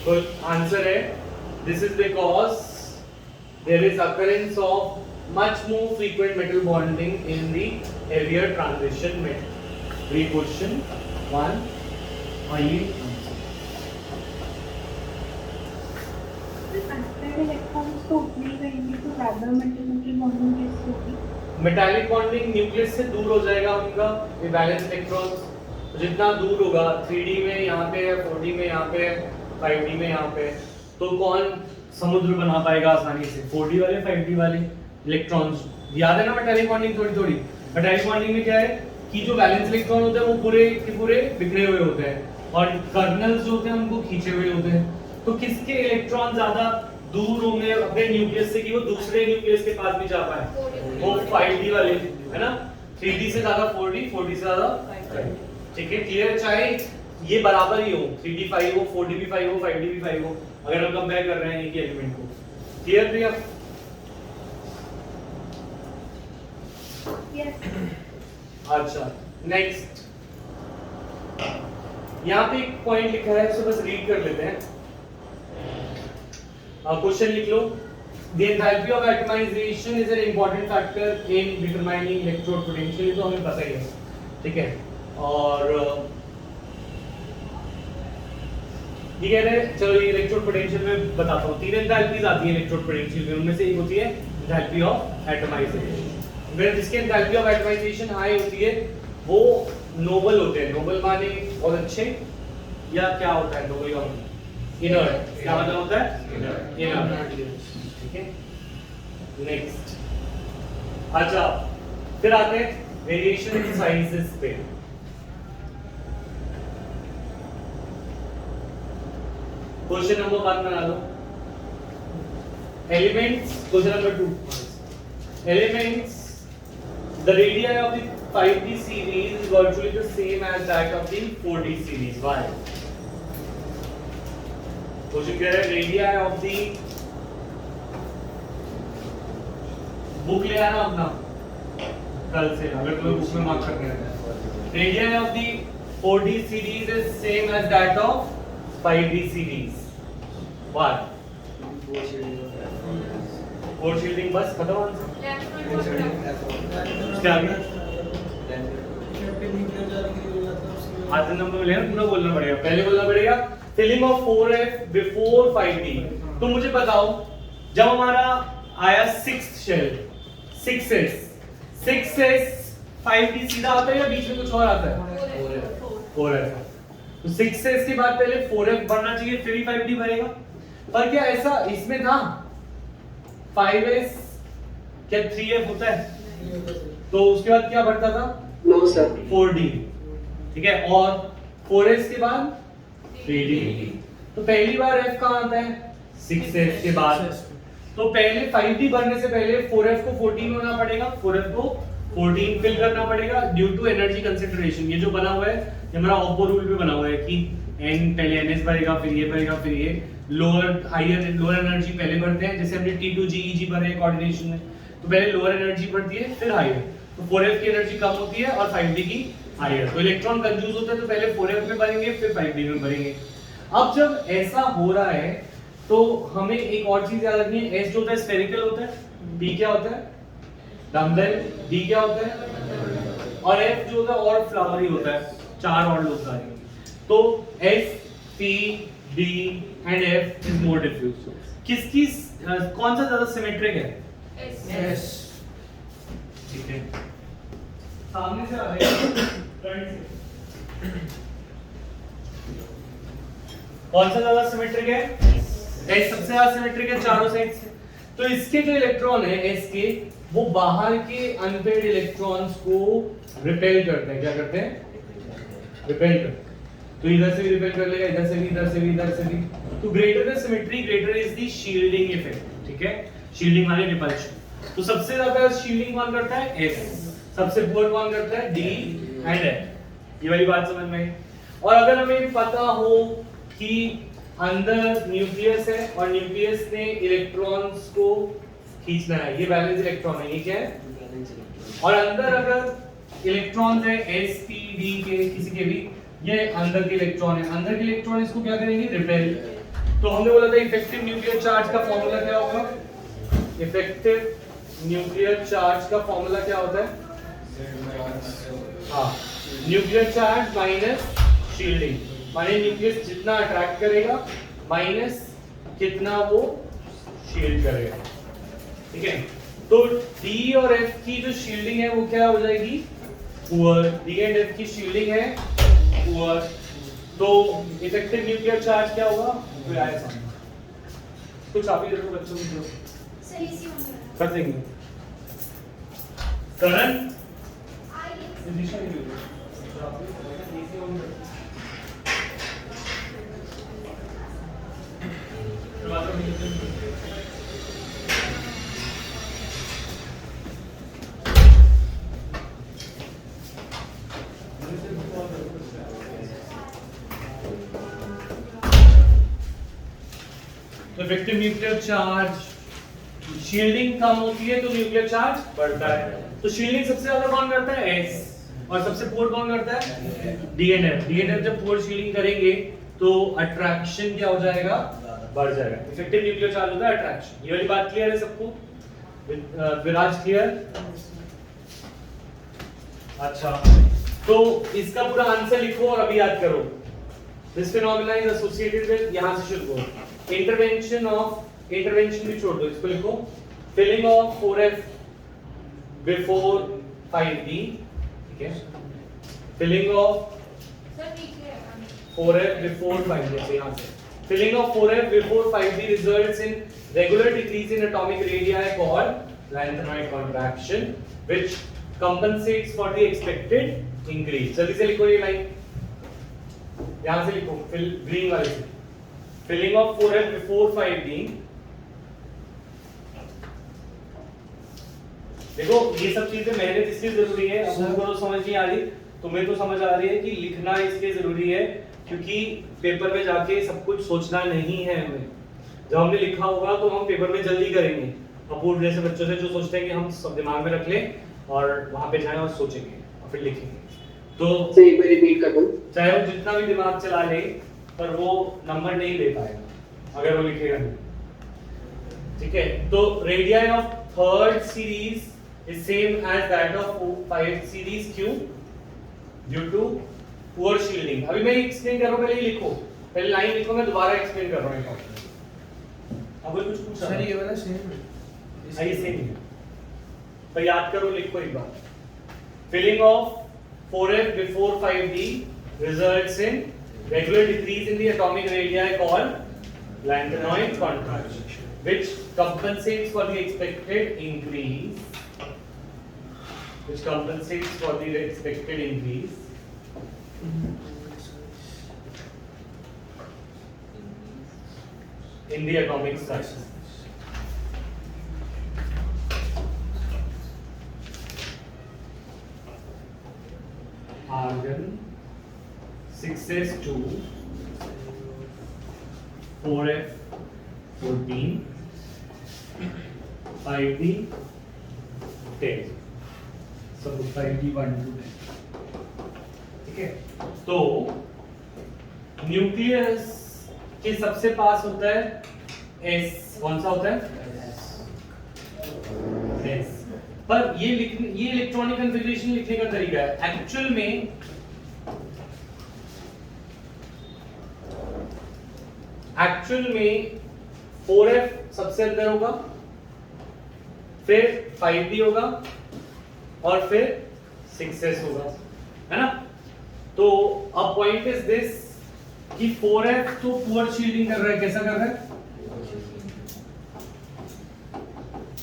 तो आंसर है this is because there is occurrence of much more frequent metal bonding in the heavier transition metal. ये क्वेश्चन 1 और ये इलेक्ट्रॉन्स तो उतने ही रहेंगे तो ज्यादा मेटल बॉन्डिंग कैसे होगी? मेटालिक बॉन्डिंग न्यूक्लियस से दूर हो जाएगा उनका, ये वैलेंस इलेक्ट्रॉन्स जितना दूर होगा 3D में यहाँ पे है, 4D में यहाँ पे है, 5D में यहाँ पे, तो कौन समुद्र बना पाएगा आसानी से? 4D वाले 5D वाले इलेक्ट्रॉन्स। याद है ना मेटालिक बॉन्डिंग थोड़ी थोड़ी, मेटालिक बॉन्डिंग में क्या है कि जो वैलेंस इलेक्ट्रॉन होते हैं वो पूरे के पूरे बिखरे हुए होते हैं और कर्नल्स जो होते हैं उनको खींचे हुए होते हैं। तो किसके इलेक्ट्रॉन ज्यादा दूर होंगे अपने न्यूक्लियस से कि वो दूसरे न्यूक्लियस के पास भी जा पाए? वो 5d वाले है ना, 3d से ज्यादा 4d, 4d से ज्यादा 5d। ठीक है, क्लियर? चाहे ये बराबर ही हो, 3d 5 हो, 4d भी 5 हो, 5d भी 5 हो, अगर हम कंपेयर कर रहे हैं एक ही एलिमेंट को। क्लियर प्रिया? यस। अच्छा, नेक्स्ट यहाँ पे एक पॉइंट लिखा है, उसको बस रीड कर लेते हैं। क्वेश्चन लिख लो। The enthalpy of atomization is an important factor in determining electrode potential। ये तो हमें पता ही है, ठीक है। और ये कह रहे हैं, चलो ये इलेक्ट्रोड पोटेंशियल में बताता हूँ। 3 एंथैल्पीज आती है इलेक्ट्रोड पोटेंशियल में, उनमें से एक होती है एंथैल्पी ऑफ एटमाइजेशन। फिर जिसकी एंथैल्पी ऑफ एटमाइजेशन हाई होती है वो नोबल होते हैं। नोबल माने बहुत अच्छे, या क्या होता है नोबल का? इनर्ट। क्या मतलब होता है? इनर्ट। ठीक है, नेक्स्ट। अच्छा, फिर आते हैं वेरिएशन इन साइजेस पे। क्वेश्चन नंबर 1 बना लो। Elements, question number 2, elements, the radii of the 5d series is virtually the same as that of the 4d series. Why? Question कह रहा है radii of the, बुक ले आना अपना कल से, अगर तुम्हें बुक में मार्क करने हैं। radii of the 4d series is same as that of 5d series. Why? Four shielding, बस खत्म आंसर। क्या आगे? आधा नंबर मिलेगा, पूरा बोलना पड़ेगा। पहले बोलना पड़ेगा filling of 4f before 5d। तो मुझे बताओ, जब हमारा आया 6th शेल, 6s 5d सीधा आता है या बीच में कुछ और आता है? 4f। तो 6s के बाद पहले 4f बनना चाहिए, फिर ही 5d बनेगा। पर क्या ऐसा इसमें था? 5s क्या 3f होता है? तो उसके बाद क्या बढ़ता था? No sir. 4d। ठीक है, और 4s के बाद 3d। तो पहली बार f कहाँ आता है? 6s के बाद। तो पहले 5d बनने से पहले 4f को 14 होना पड़ेगा, 4f को 14 फिल करना पड़ेगा ड्यू टू एनर्जी कंसिडरेशन। ये जो बना हुआ है ये हमारा ऑपो रूल पे बना हुआ है कि n पहले ns बढ़ेगा, फिर ये बढ़ेगा, फिर ये लोअर एनर्जी पहले बढ़ते हैं। जैसे हमने T2G EG पढ़े कोऑर्डिनेशन में, तो पहले लोअर एनर्जी बढ़ती है फिर हायर। तो 4f की एनर्जी कम होती है और 5d की हायर। तो इलेक्ट्रॉन कंफ्यूज होते हैं, तो पहले 4f में भरेंगे फिर 5d में भरेंगे। अब जब ऐसा हो रहा है तो हमें एक और चीज याद रखनी है। s जो होता है स्फेरिकल होता है, d क्या होता है? डम्बल, d क्या होता है? और f जो होता है और फ्लावरी होता है, 4 और लोग आ रहे हैं। तो s p d and f is more diffuse। किसकी कौन सा ज्यादा सिमेट्रिक है? S। ठीक है, सामने से आ रहे हैं, फ्रंट से। कौन सा ज्यादा सिमेट्रिक है? S सबसे ज्यादा सिमेट्रिक है चारों साइड से। तो इसके जो इलेक्ट्रॉन है S के, वो बाहर के अनपेयर्ड इलेक्ट्रॉन्स को रिपेल करते हैं। क्या करते हैं? रिपेल करते हैं। तो इधर से भी रिपेल कर लेगा, इधर से भी, इधर से भी, इधर से भी। तो greater the symmetry greater is the shielding effect. ठीक है, शील्डिंग माने रिपल्शन। तो सबसे ज्यादा शील्डिंग कौन करता है? S। सबसे पुअर कौन करता है? D and F। ये वाली बात समझ में आई। और अगर हमें पता हो कि अंदर न्यूक्लियस है और न्यूक्लियस ने इलेक्ट्रॉन्स को खींचना है, ये वैलेंस इलेक्ट्रॉन है, ये क्या है? और अंदर अगर इलेक्ट्रॉन्स है S P D के किसी के भी, ये अंदर के इलेक्ट्रॉन है, अंदर के इलेक्ट्रॉन इसको क्या करेंगे? रिपेल। तो हमने बोला था इफेक्टिव न्यूक्लियर चार्ज का फॉर्मूला क्या होगा? इफेक्टिव न्यूक्लियर चार्ज का फॉर्मूला क्या होता है? हाँ, न्यूक्लियर चार्ज माइनस शील्डिंग, माने न्यूक्लियस जितना अट्रैक्ट करेगा माइनस कितना वो शील्ड करेगा। ठीक है, तो D और F की जो शील्डिंग है वो क्या हो जाएगी? पुअर। D एंड F की शील्डिंग है पुअर। तो इफेक्टिव न्यूक्लियर चार्ज क्या होगा? फिर आया सामने। कुछ आप ही देखो बच्चों को सही सी होगा। कर देंगे। करंट दिशा ही नहीं है। AC ऑन कर। तो इफेक्टिव न्यूक्लियर चार्ज, शील्डिंग कम होती है तो न्यूक्लियर चार्ज बढ़ता है। तो शील्डिंग सबसे ज्यादा कौन करता है? S। और सबसे पुअर कौन करता है? DNF। DNF जब पुअर शील्डिंग करेंगे तो अट्रैक्शन क्या हो जाएगा? बढ़ जाएगा। इफेक्टिव न्यूक्लियर चार्ज होता है अट्रैक्शन। ये वाली बात क्लियर है सबको? विराज क्लियर? अच्छा, तो इसका पूरा आंसर लिखो और अभी याद करो। This phenomena is associated with, यहां से शुरू करो, इंटरवेंशन भी छोड़ दो, इसको लिखो filling of 4F before 5D, ठीक है? फिलिंग ऑफ सर नीचे है 4F before 5D, से यहाँ से filling of 4F before 5D results in regular decrease in atomic radii called lanthanoid contraction, which compensates for the expected increase। जल्दी से लिखो ये लाइन, यहाँ से लिखो, ग्रीन वाले से, filling of 4F before 5D। देखो ये सब चीजें मेहनत इसलिए जरूरी है, अब तुमको तो समझ नहीं आ रही, तुम्हें तो समझ आ रही है कि लिखना इसलिए जरूरी है क्योंकि पेपर में जाके सब कुछ सोचना नहीं है हमें। जब हमने लिखा होगा तो हम पेपर में जल्दी करेंगे। अपूर्व जैसे बच्चों से जो सोचते हैं कि हम सब दिमाग में रख लें और वहां पे जाएं और सोचेंगे और फिर लिखेंगे, तो से एक बार रिपीट कर दो। चाहे वो जितना भी दिमाग चला ले पर वो नंबर नहीं ले पाएगा अगर वो लिखेगा नहीं। ठीक है, तो radius of third series is same as that of 5th series. क्यों? Due to poor shielding. अभी मैं एक्सप्लेन कर रहा हूं, पहले ही लिखो, पहले लाइन लिखो, मैं दोबारा एक्सप्लेन कर रहा हूं। अब कुछ पूछा सर ये वाला सेम है, सही सेम है, पर याद करो, लिखो एक बार। Filling of 4F before 5D results in regular decrease in the atomic radii called lanthanoid contraction, which compensates for the expected increase, in the atomic size. Argon 6s2 4F 14 5D 10, सब 5D 1 to 10। ठीक है, तो nucleus के सबसे पास होता है S। कौन सा होता है? S। पर ये इलेक्ट्रॉनिक कॉन्फ़िगरेशन लिखने का तरीका है। एक्चुअल में 4F सबसे अंदर होगा, फिर 5D होगा और फिर 6S होगा, है ना? तो अब पॉइंट इज दिस कि 4F तो पुअर शील्डिंग कर रहा है। कैसा कर रहा है?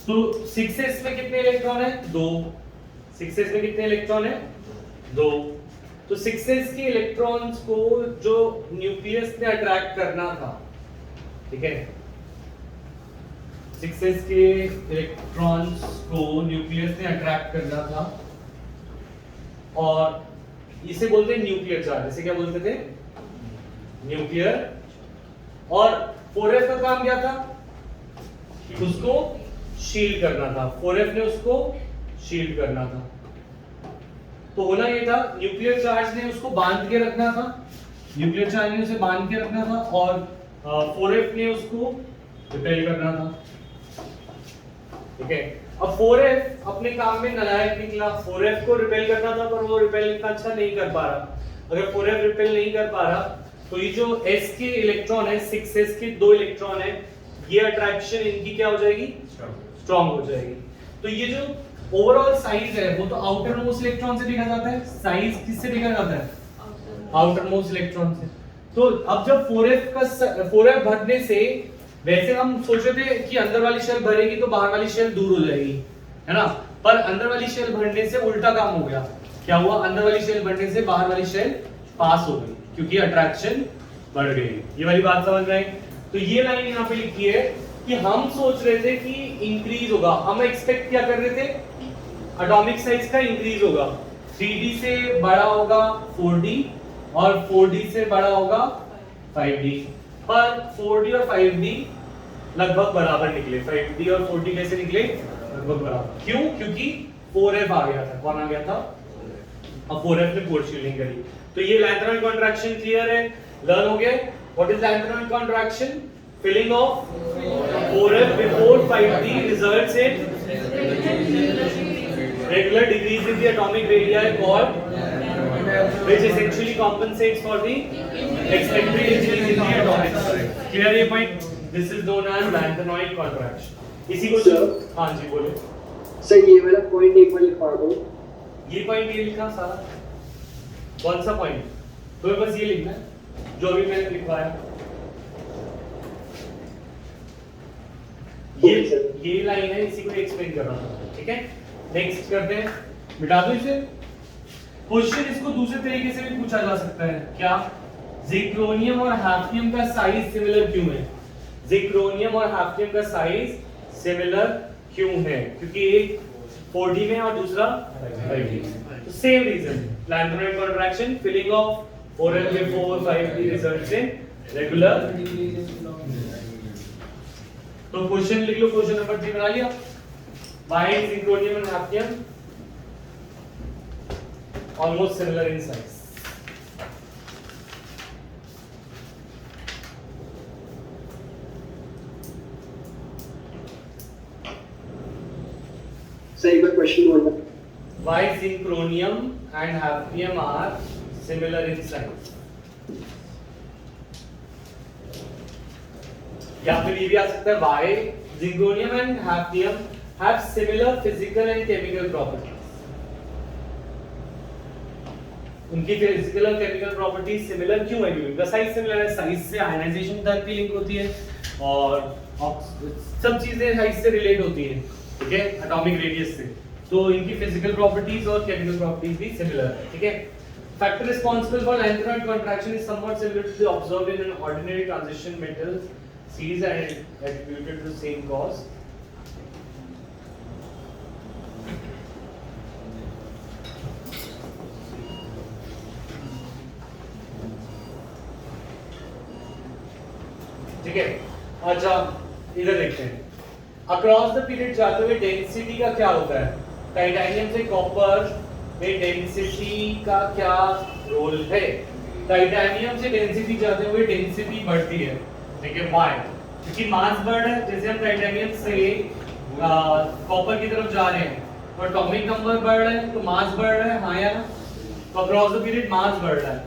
तो 6S में कितने इलेक्ट्रॉन है? 2। 6S में कितने इलेक्ट्रॉन है? 2। तो 6S के इलेक्ट्रॉन्स को जो न्यूक्लियस ने अट्रैक्ट करना था, ठीक है, 6S के इलेक्ट्रॉन्स को न्यूक्लियस ने अट्रैक्ट करना था और इसे बोलते हैं न्यूक्लियर चार्ज। इसे क्या बोलते थे? न्यूक्लियर। और 4F का काम क्या था? उसको शील्ड करना था। 4F ने उसको शील्ड करना था। तो होना ये था, न्यूक्लियर चार्ज ने उसको बांध के रखना था, न्यूक्लियर चार्ज ने उसे बांध के रखना था और 4F ने उसको रिपेल करना था। ठीक है, अब 4F अपने काम में नालायक निकला। 4F को रिपेल करना था पर वो रिपेल इतना अच्छा नहीं कर पा रहा। अगर 4F रिपेल नहीं कर पा रहा तो ये जो S के इलेक्ट्रॉन है, 6S के 2 इलेक्ट्रॉन है, ये अट्रैक्शन इनकी क्या हो जाएगी? स्ट्रॉन्ग हो जाएगी। तो ये जो ओवरऑल साइज है वो तो आउटर मोस्ट इलेक्ट्रॉन से देखा जाता है। साइज किससे देखा जाता है? आउटर मोस्ट इलेक्ट्रॉन से। तो अब जब 4F भरने से, वैसे हम सोच रहे थे कि अंदर वाली शेल भरेगी तो बाहर वाली शेल दूर हो जाएगी, है ना? पर अंदर वाली शेल भरने से उल्टा काम हो गया। क्या हुआ, अंदर वाली शेल बढ़ने से बाहर वाली शेल पास हो गई क्योंकि अट्रैक्शन बढ़ गई। ये वाली बात समझ में आई। तो ये लाइन यहाँ पे लिखी है कि हम सोच रहे थे कि इंक्रीज होगा, हम एक्सपेक्ट क्या कर रहे थे, एटॉमिक साइज का इंक्रीज होगा, 3D से बड़ा होगा 4D और 4D से बड़ा होगा 5D, पर 4D और 5D लगभग बराबर निकले। 5D और 4D कैसे निकले, लगभग बराबर। क्यों, क्योंकि 4F आ गया था। कौन आ गया था, अब 4F ने फोर्स शील्डिंग करी। तो ये लैंथेनॉइड कॉन्ट्रैक्शन क्लियर है, लर्न हो गया। What is lanthanoid contraction, filling of 4F before 5D results in regular decrease in the atomic radii called, which essentially compensates for the expected increase in the atomic size. Clear ये point? This is known as lantanoid contraction. इसी को Sir? हाँ जी बोलो। Sir ये वाला point एक बार लिखवा दो। ये पॉइंट ये लिखा सारा, कौन सा पॉइंट, तो बस ये लिखना है जो अभी मैंने लिखवाया। ये लाइन है, इसी को एक्सप्लेन कर रहा हूं, ठीक है। नेक्स्ट करते हैं, मिटा दो इसे। क्वेश्चन इसको दूसरे तरीके से भी पूछा जा सकता है, क्या, जिक्रोनियम और हैफ्नियम का साइज सिमिलर क्यों है। जिक्रोनियम और हैफ्नियम का साइज सिमिलर क्यों है, क्योंकि एक 4D में और दूसरा 5D में। तो same reason, lanthanoid contraction, filling of 4F before 5D results in regular. तो क्वेश्चन लिख लो, क्वेश्चन नंबर 3 बना लिया। Why is zirconium and hafnium almost similar in size? सही बार क्वेश्चन बोलना। Why zirconium and hafnium are similar in size? या फिर ये भी आ सकता है, why zirconium and hafnium have similar physical and chemical properties. उनकी फिजिकल और केमिकल प्रॉपर्टीज सिमिलर क्यों है, क्योंकि उनका साइज सिमिलर है। साइज से आयनाइजेशन तक की लिंक होती है और सब चीजें साइज से रिलेट होती हैं, ठीक है, एटॉमिक रेडियस से। तो इनकी फिजिकल प्रॉपर्टीज और केमिकल प्रॉपर्टीज भी सिमिलर है, ठीक है। Factor responsible for lanthanide contraction is somewhat similar to the observed in an ordinary transition metals series and attributed to the same cause. ठीक है, अच्छा इधर देखते हैं। अक्रॉस द पीरियड जाते हुए डेंसिटी का क्या होता है, टाइटेनियम से कॉपर में डेंसिटी का क्या रोल है। टाइटेनियम से डेंसिटी जाते हुए डेंसिटी बढ़ती है, ठीक है, व्हाई, क्योंकि मास बढ़ रहा है। जैसे हम टाइटेनियम से कॉपर की तरफ जा रहे हैं और एटॉमिक नंबर बढ़ रहा है तो मास बढ़ रहा है, हाँ या ना। तो अक्रॉस द पीरियड मास बढ़ रहा है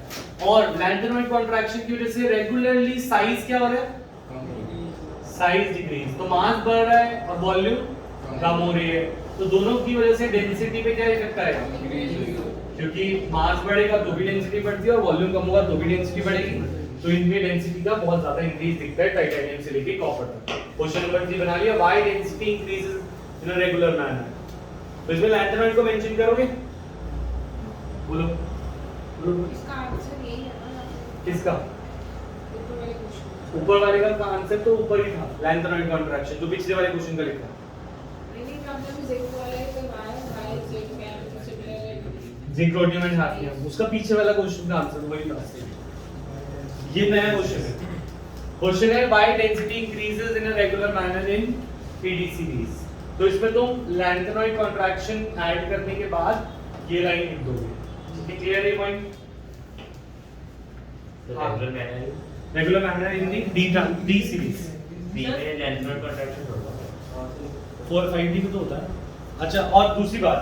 और लैंथेनॉइड कॉन्ट्रैक्शन की वजह से रेगुलरली साइज क्या हो रहा है, साइज डिक्रीज। तो मास बढ़ रहा है और वॉल्यूम कम हो रही है, तो दोनों की वजह से डेंसिटी पे क्या इफेक्ट आएगा, क्योंकि मास बढ़ेगा तो भी डेंसिटी बढ़ती है और वॉल्यूम कम होगा तो भी डेंसिटी बढ़ेगी। तो इनमें डेंसिटी का बहुत ज्यादा इंक्रीज दिखता है टाइटेनियम से लेके कॉपर तक। क्वेश्चन नंबर 3 बना लिया, why density increases in a regular manner. तो इसमें लैंथेनॉइड को मेंशन करोगे, बोलो बोलो इसका आंसर यही है ना, किसका, ऊपर वाले क्वेश्चन। ऊपर वाले का आंसर तो ऊपर ही था, लैंथेनॉइड कॉन्ट्रैक्शन जो पिछले वाले क्वेश्चन का लिखा। नहीं प्रॉब्लम जिंक वाला है, तो वाई जिंक में सिमिलर है। जिंक्रोनियम एंड हैफ्नियम, उसका पीछे वाला क्वेश्चन का आंसर वही था। ये नया क्वेश्चन है। क्वेश्चन है why density increases in a regular manner in PD series. तो इसमें तुम लैंथेनॉइड कॉन्ट्रैक्शन ऐड करने के बाद ये लाइन लिख दोगे, ठीक है, क्लियर है point. Regular manner in D series, B में लैंथेनॉइड कॉन्ट्रैक्शन होगा 4 5D में तो होता है। अच्छा, और दूसरी बात,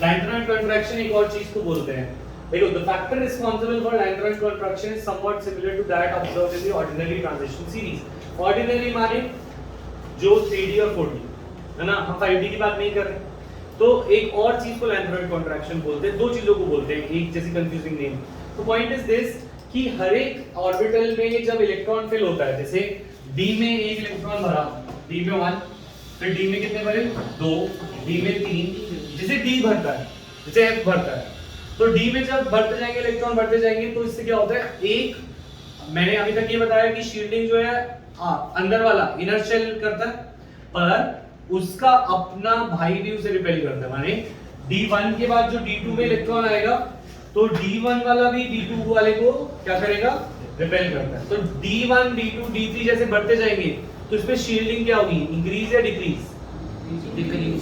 लैंथेनॉइड कॉन्ट्रैक्शन एक और चीज को बोलते हैं, देखो, the factor responsible for lanthanide contraction is somewhat similar to that observed in the ordinary transition series. Ordinary माने जो 3D और 4D है ना, हम 5D की बात नहीं कर रहे। तो एक और चीज को lanthanide contraction बोलते हैं, दो चीजों को बोलते हैं एक जैसी कंफ्यूजिंग नेम। तो पॉइंट इज दिस कि हर एक ऑर्बिटल में जब इलेक्ट्रॉन फिल होता है, जैसे D में एक इलेक्ट्रॉन भरा, D में 1, फिर D में कितने भरे 2, D में 3, जैसे D भरता है, जैसे F भरता है, तो डी में जब बढ़ते जाएंगे इलेक्ट्रॉन बढ़ते जाएंगे तो इससे क्या होता है, एक मैंने अभी तक ये बताया कि शील्डिंग जो है अंदर वाला इनर शेल करता है, पर उसका अपना भाई भी उसे रिपेल करता है। माने D1 के बाद जो D2 में इलेक्ट्रॉन आएगा तो D1 वाला भी D2 वाले को क्या करेगा, रिपेल करता है। तो D1 D2 D3 जैसे बढ़ते जाएंगे तो इसमें शील्डिंग क्या होगी, इंक्रीज या डिक्रीज?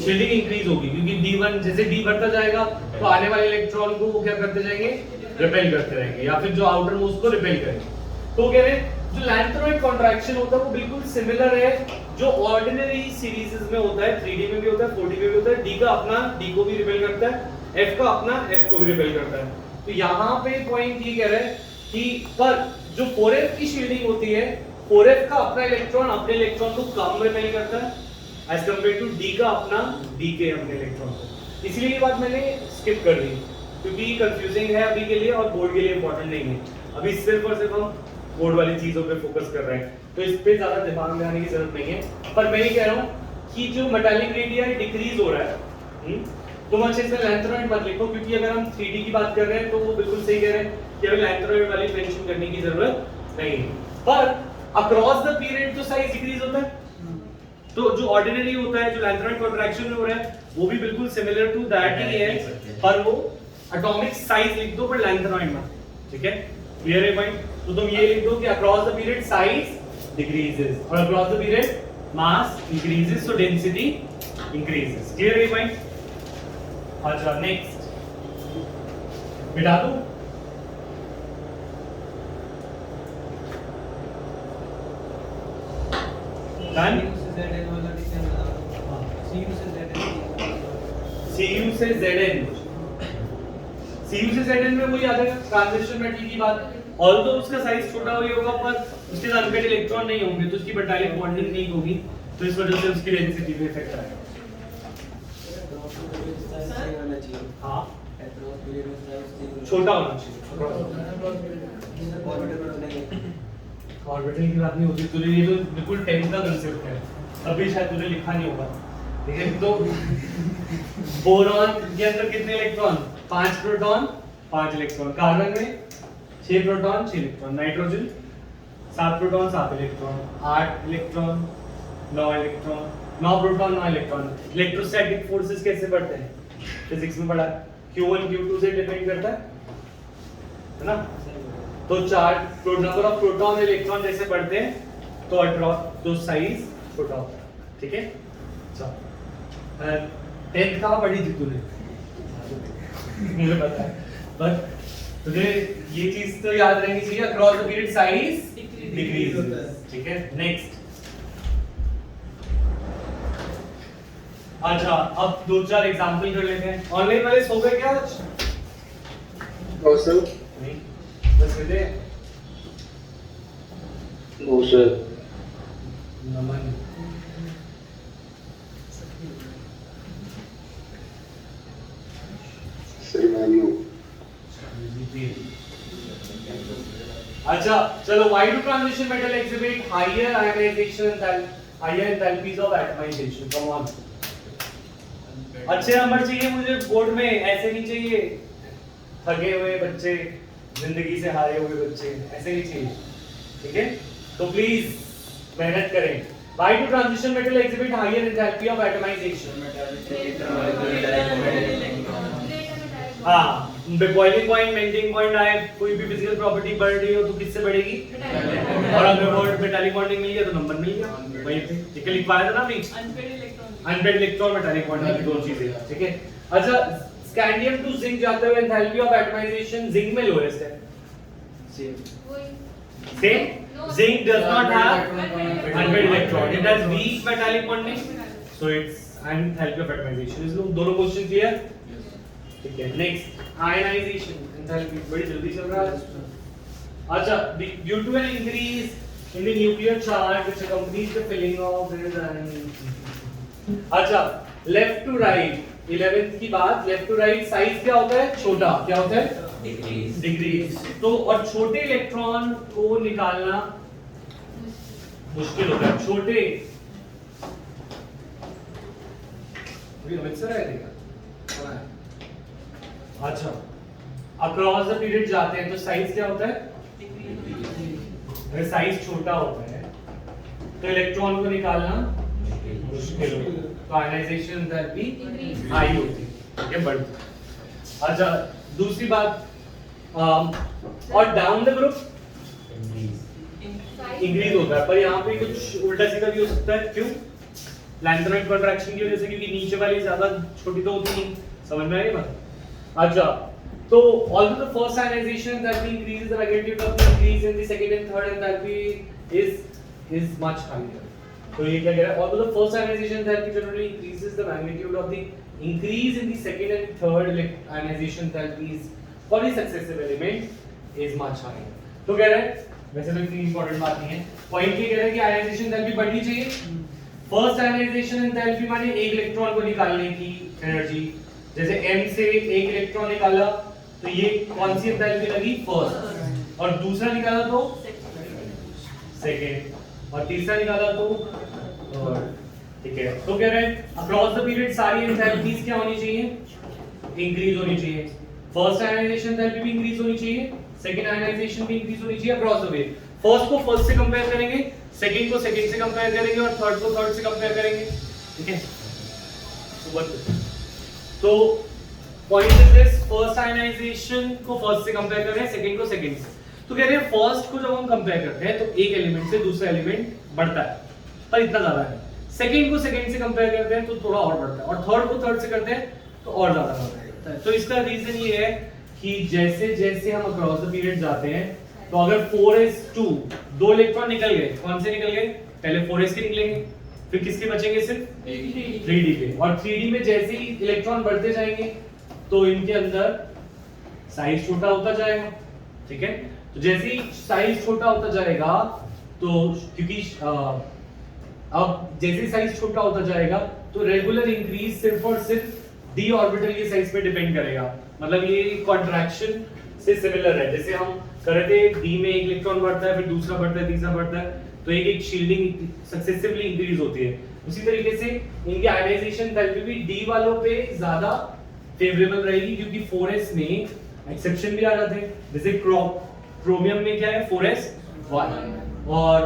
शील्डिंग इंक्रीज होगी, क्योंकि D1 जैसे D बढ़ता जाएगा तो आने वाले इलेक्ट्रॉन को वो क्या करते जाएंगे, रिपेल करते रहेंगे, या फिर जो आउटर मोस्ट को रिपेल करेंगे। तो कह रहे हैं जो लैंथेरोइड कॉन्ट्रैक्शन होता है वो बिल्कुल सिमिलर है जो ऑर्डिनरी सीरीज में होता है, 3D में भी होता है, 4D में भी होता है। D का अपना D को भी रिपेल करता है, F का अपना F को भी रिपेल करता है। तो यहाँ पे पॉइंट ये कह रहे हैं कि पर जो 4F की शील्डिंग होती है, 4F का अपना इलेक्ट्रॉन अपने इलेक्ट्रॉन को कम रिपेल करता है एज कंपेयर टू D का अपना D के अपने इलेक्ट्रॉन को। इसलिए ये बात मैंने स्किप कर दी क्योंकि कंफ्यूजिंग है अभी के लिए और बोर्ड के लिए इंपॉर्टेंट नहीं है। अभी सिर्फ और सिर्फ हम बोर्ड वाली चीजों पे फोकस कर रहे हैं, तो इस पे ज्यादा दिमाग में आने की जरूरत नहीं है। पर मैं ये कह रहा हूँ कि जो मेटालिक रेडिया डिक्रीज हो रहा है, तो वहां से इसमें लैंथेरोइड मत लिखो, क्योंकि अगर हम 3D की बात कर रहे हैं तो वो बिल्कुल सही कह रहे हैं कि अभी लैंथेरोइड वाली मेंशन करने की जरूरत नहीं है। पर अक्रॉस द पीरियड तो साइज डिक्रीज होता है, तो जो ऑर्डिनरी होता है, जो लैंथेरोइड कॉन्ट्रैक्शन में हो रहा है, वो भी बिल्कुल सिमिलर टू दैट ही है, पर वो एटॉमिक साइज लिख दो पर लैंथेरोइड मत, ठीक है? क्लियर है पॉइंट? तो तुम ये लिख दो कि across the period size decreases और across the period mass increases, so density increases. Clear है पॉइंट? अच्छा नेक्स्ट बिठा दो। डन। CU से ZN, CU से ZN में वही आ जाएगा ट्रांजिशन मेटल की बात। ऑल्दो उसका साइज छोटा ही होगा पर उसके साथ अनपेड इलेक्ट्रॉन नहीं होंगे तो उसकी मेटालिक बॉन्डिंग नहीं होगी, तो इस वजह से उसकी डेंसिटी पे इफेक्ट आएगा। हाँ छोटा होना चाहिए, ऑर्बिटल की बात नहीं होती, तुझे ये तो बिल्कुल 10th का कांसेप्ट है, अभी शायद तुझे लिखा नहीं होगा, ठीक है? तो बोरॉन के अंदर कितने इलेक्ट्रॉन, 5 प्रोटॉन 5 इलेक्ट्रॉन, कार्बन में 6 proton 6 electron, nitrogen 7 proton 7 electron, 8 electron 9 electron, 9 proton 9 electron. Electrostatic forces कैसे बढ़ते हैं, फिजिक्स में पढ़ा, Q1 Q2 से डिपेंड करता है ना? तो charge number of proton electron जैसे बढ़ते हैं तो अक्रॉस तो साइज छोटा होता है, ठीक है? चलो 10th कहाँ पढ़ी थी तूने? मुझे पता है, पर तुझे ये चीज तो याद रहनी चाहिए, across the period size decrease, ठीक है? नेक्स्ट। अच्छा अब 2-4 एग्जांपल कर लेते हैं। ऑनलाइन वाले सो गए क्या आज? No, sir. नहीं, बस मिले No, sir. नमन। Sir, value. अच्छा चलो, why do transition metal exhibit higher ionization and higher enthalpies of atomization? Come on, अच्छे नंबर चाहिए मुझे बोर्ड में, ऐसे नहीं चाहिए थके हुए बच्चे, जिंदगी से हारे हुए बच्चे, ऐसे नहीं चाहिए, ठीक है? तो प्लीज मेहनत करें। Why do transition metal exhibit higher enthalpy of atomization? हाँ, बॉइलिंग पॉइंट, मेल्टिंग पॉइंट आए, कोई भी फिजिकल प्रॉपर्टी बढ़ रही हो तो किससे बढ़ेगी? और अगर वर्ड मेटालिक बॉन्डिंग मिल गया तो नंबर मिल गया, वहीं पे ठीक है, लिखवाया था ना हमने, अनपेड इलेक्ट्रॉन मेटालिक बॉन्डिंग, दो चीजें, ठीक है? अच्छा, स्कैंडियम टू जिंक जाते हुए एंथैल्पी ऑफ एटमाइजेशन जिंक में लोएस्ट है, same zinc does not have unpaired electron, it has weak metallic bonding, so its enthalpy of atomisation is low. दोनों क्वेश्चन क्लियर, ठीक है? नेक्स्ट, आयनाइजेशन एंथैल्पी बड़ी जल्दी चल रहा है। अच्छा, due to an increase in the nuclear charge which accompanies the filling of this ion। अच्छा, लेफ्ट टू राइट 11th की बात, लेफ्ट टू राइट साइज क्या होता है? छोटा, क्या होता है? डिक्रीज। तो और छोटे इलेक्ट्रॉन को निकालना मुश्किल होता है, छोटे अभी अमित सर आएगा। अच्छा अक्रॉस द पीरियड जाते हैं तो साइज क्या होता है? अगर साइज छोटा होता है तो इलेक्ट्रॉन को निकालना मुश्किल होता है, तो आयनाइजेशन एंथैल्पी हाई होती है, ठीक है, बढ़ती है। अच्छा, दूसरी बात, और डाउन द ग्रुप इंक्रीज होता है, पर यहाँ पे कुछ उल्टा सीधा भी हो सकता है। क्यों? लैंथेनॉइड कंट्रैक्शन की वजह से, क्योंकि नीचे वाली ज्यादा छोटी तो होती नहीं। समझ में आ रही बात? अच्छा, तो although the first ionization enthalpy increases, the magnitude of the increase in the second and third enthalpy is much higher. तो ये क्या कह रहा है? Although the first ionization enthalpy generally increases, the magnitude of the increase in the second and third ionization enthalpies for the successive element is much higher. तो कह रहा है, वैसे तो इतनी इंपॉर्टेंट बात नहीं है, पॉइंट ये कह रहा है कि आयनाइजेशन एंथैल्पी बढ़नी चाहिए। फर्स्ट आयनाइजेशन एंथैल्पी माने एक इलेक्ट्रॉन को निकालने की एनर्जी, जैसे m से एक इलेक्ट्रॉन निकाला तो ये कौन सी एंथैल्पी लगी? फर्स्ट, और दूसरा निकाला तो सेकंड, और तीसरा निकाला तो थर्ड, ठीक है। तो कह रहे हैं अक्रॉस द पीरियड सारी एंथैल्पीज क्या होनी चाहिए? इंक्रीज होनी चाहिए। फर्स्ट आयनाइजेशन एंथैल्पी भी इंक्रीज होनी चाहिए, सेकंड आयनाइजेशन भी इंक्रीज होनी चाहिए अक्रॉस द पीरियड। फर्स्ट को फर्स्ट से कंपेयर करेंगे, सेकंड को सेकंड से कंपेयर करेंगे, और थर्ड को थर्ड से कंपेयर करेंगे, ठीक है। तो point is this, first ionisation को फर्स्ट से कंपेयर कर रहे हैं, सेकंड को सेकंड से। तो कह रहे हैं फर्स्ट को जब हम कंपेयर करते हैं तो एक एलिमेंट से दूसरा एलिमेंट बढ़ता है, पर इतना ज्यादा है। सेकंड को सेकंड से कंपेयर करते हैं तो थोड़ा और बढ़ता है, और थर्ड को थर्ड से करते हैं तो और ज्यादा बढ़ता है। तो इसका रीजन ये है कि जैसे जैसे हम अक्रॉस द पीरियड जाते हैं, तो अगर 4s2 दो इलेक्ट्रॉन निकल गए, कौन से निकल गए? पहले 4s के निकलेंगे, फिर किसके बचेंगे? सिर्फ 3d के, और 3d में जैसे ही इलेक्ट्रॉन बढ़ते जाएंगे तो इनके अंदर साइज छोटा होता जाएगा, ठीक है। तो जैसे ही साइज छोटा होता जाएगा, तो क्योंकि अब जैसे साइज छोटा होता जाएगा तो रेगुलर इंक्रीज सिर्फ और सिर्फ d ऑर्बिटल के साइज पे डिपेंड करेगा। मतलब ये कॉन्ट्रैक्शन से सिमिलर है, जैसे हम कर रहे थे d में एक इलेक्ट्रॉन बढ़ता है, फिर दूसरा बढ़ता है, तीसरा बढ़ता है, तो एक एक शील्डिंग सक्सेसिवली इंक्रीज होती है। उसी तरीके से इनकी आयनाइजेशन एंथैल्पी भी d वालों पे ज्यादा फेवरेबल रहेगी, क्योंकि 4s में एक्सेप्शन भी आ जाते हैं, जैसे क्रोमियम में क्या है? 4s1, और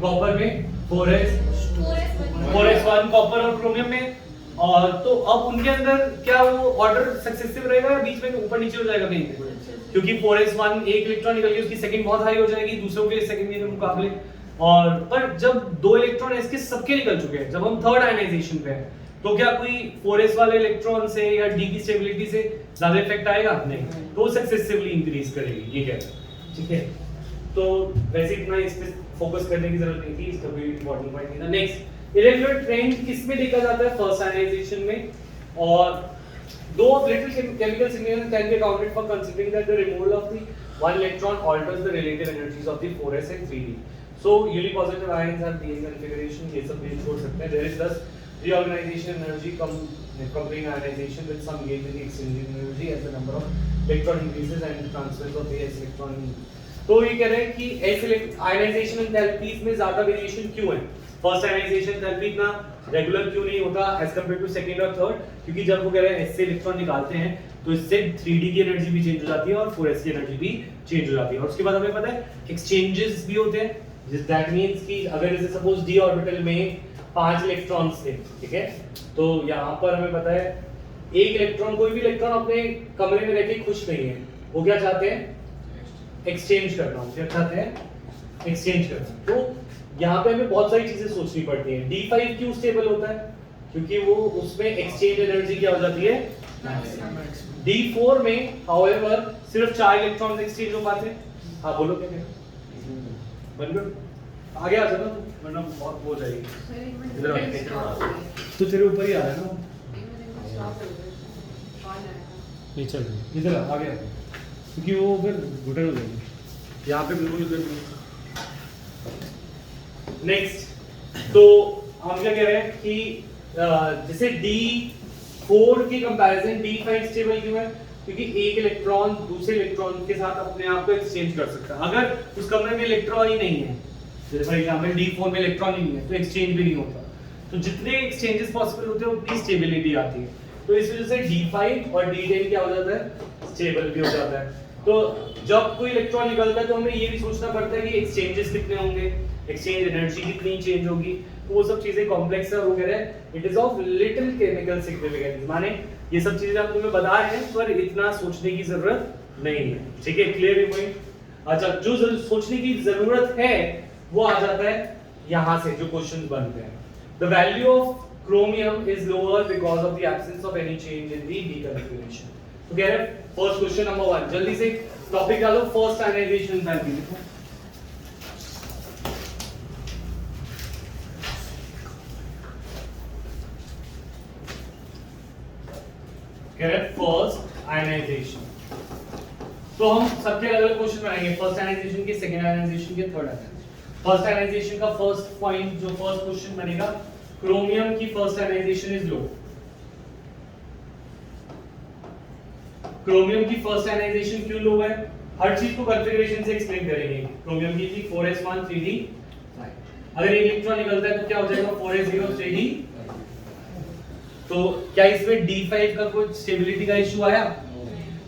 कॉपर में 4s1 कॉपर और क्रोमियम में। और तो अब उनके अंदर क्या वो ऑर्डर सक्सेसिव रहेगा या बीच में ऊपर नीचे हो जाएगा? नहीं, क्योंकि 4s1 एक इलेक्ट्रॉन निकल गया, उसकी सेकंड बहुत हाई हो जाएगी दूसरों के सेकंड के मुकाबले। और पर जब दो इलेक्ट्रॉन इसके सबके निकल चुके हैं, जब हम थर्ड आयनाइजेशन पे हैं, तो क्या कोई 4s वाले इलेक्ट्रॉन से या d की स्टेबिलिटी से ज्यादा इफेक्ट आएगा? नहीं, तो सक्सेसिवली इंक्रीज करेगी, ये कहते हैं, ठीक है। तो वैसे इतना इस पे फोकस करने की जरूरत नहीं थी, इसका कोई इंपॉर्टेंट पॉइंट नहीं था। नेक्स्ट, इलेक्ट्रॉन ट्रेंड किस में देखा जाता है? फर्स्ट आयनाइजेशन में। और दो little chemical significance can be accounted for considering that the removal of the one electron alters the relative energies of the 4s and 3d. So unipositive ions have DN configuration, ये सब भी छोड़ सकते हैं। There is thus reorganization energy coupling ionization with some gain in the exchanging energy as the number of electron increases and the transfers of the s electron. तो ये कह रहे हैं कि s ionization enthalpies में ज्यादा वेरिएशन क्यों है? फर्स्ट आयनाइजेशन एंथैल्पी इतना रेगुलर क्यों नहीं होता एज कंपेयर टू सेकंड और थर्ड? क्योंकि जब वो कह रहे हैं s से इलेक्ट्रॉन निकालते हैं तो इससे 3d की एनर्जी भी चेंज हो जाती है और 4s की एनर्जी भी चेंज हो जाती है। और उसके बाद हमें पता है एक्सचेंजेस भी होते हैं, दैट मींस कि अगर जैसे सपोज d ऑर्बिटल में 5 इलेक्ट्रॉन्स थे, ठीक है, तो यहाँ पर हमें पता है एक इलेक्ट्रॉन, कोई भी इलेक्ट्रॉन अपने कमरे में रहकर खुश नहीं है, वो क्या चाहते हैं? एक्सचेंज करना। क्या चाहते हैं? एक्सचेंज करना। तो यहाँ पे हमें बहुत सारी चीजें सोचनी पड़ती हैं। d5 क्यों स्टेबल होता है? क्योंकि वो उसमें एक्सचेंज एनर्जी क्या हो जाती है? d4 में हाउएवर सिर्फ 4 इलेक्ट्रॉन्स एक्सचेंज हो पाते हैं। हाँ बोलो क्या कह रहे हो? बनकर आगे आ जाना, वरना बहुत हो जाएगी। इधर आ, तो तेरे ऊपर ही आ रहा है ना, नहीं चल रही, इधर आ गया, क्योंकि वो फिर घुटन हो जाएगी। यहाँ पे बिल्कुल इधर नेक्स्ट। तो हम क्या कह रहे हैं कि जैसे d4 के कंपैरिजन d5 स्टेबल क्यों है? क्योंकि एक इलेक्ट्रॉन दूसरे इलेक्ट्रॉन के साथ अपने आप को एक्सचेंज कर सकता है। अगर उस कमरे में इलेक्ट्रॉन ही नहीं है, जैसे फॉर एग्जांपल d4 में इलेक्ट्रॉन ही नहीं है, तो एक्सचेंज भी नहीं होता। तो जितने एक्सचेंजेस पॉसिबल होते हैं उतनी स्टेबिलिटी आती है। तो इस वजह से D5 और D10 क्या हो जाता है, स्टेबल भी हो जाता है। तो जब कोई इलेक्ट्रॉन निकलता है तो हमें ये भी सोचना पड़ता है कि एक्सचेंजेस कितने होंगे, एक्सचेंज एनर्जी कितनी चेंज होगी, तो वो सब चीजें कॉम्प्लेक्स है वगैरह। It is of little chemical significance, माने ये सब चीजें हम तुम्हें बता रहे हैं पर इतना सोचने की जरूरत नहीं है, ठीक है, क्लियर है पॉइंट। अच्छा, जो सोचने की जरूरत है वो आ जाता है यहां से जो क्वेश्चंस बनते हैं। The value of chromium is lower because of the absence of any change in the D configuration. तो कह रहे फर्स्ट क्वेश्चन नंबर 1, जल्दी से टॉपिक डालो, फर्स्ट आयनाइजेशन एंथैल्पी लिखो। कह रहे फर्स्ट आयनाइजेशन, तो हम सबके अलग अलग क्वेश्चन बनाएंगे, फर्स्ट आयनाइजेशन के, सेकंड आयनाइजेशन के, थर्ड आयनाइजेशन। फर्स्ट आयनाइजेशन का फर्स्ट पॉइंट जो फर्स्ट क्वेश्चन बनेगा, क्रोमियम की first ionisation is low. Chromium की फर्स्ट आयनाइजेशन क्यों लो है, हर चीज को कॉन्फ़िगरेशन से एक्सप्लेन करेंगे। क्रोमियम की थी 4s1 3d5, अगर एक इलेक्ट्रॉन निकलता है तो क्या हो जाएगा 4s0 3d। तो क्या इसमें d5 का कुछ स्टेबिलिटी का इशू आया,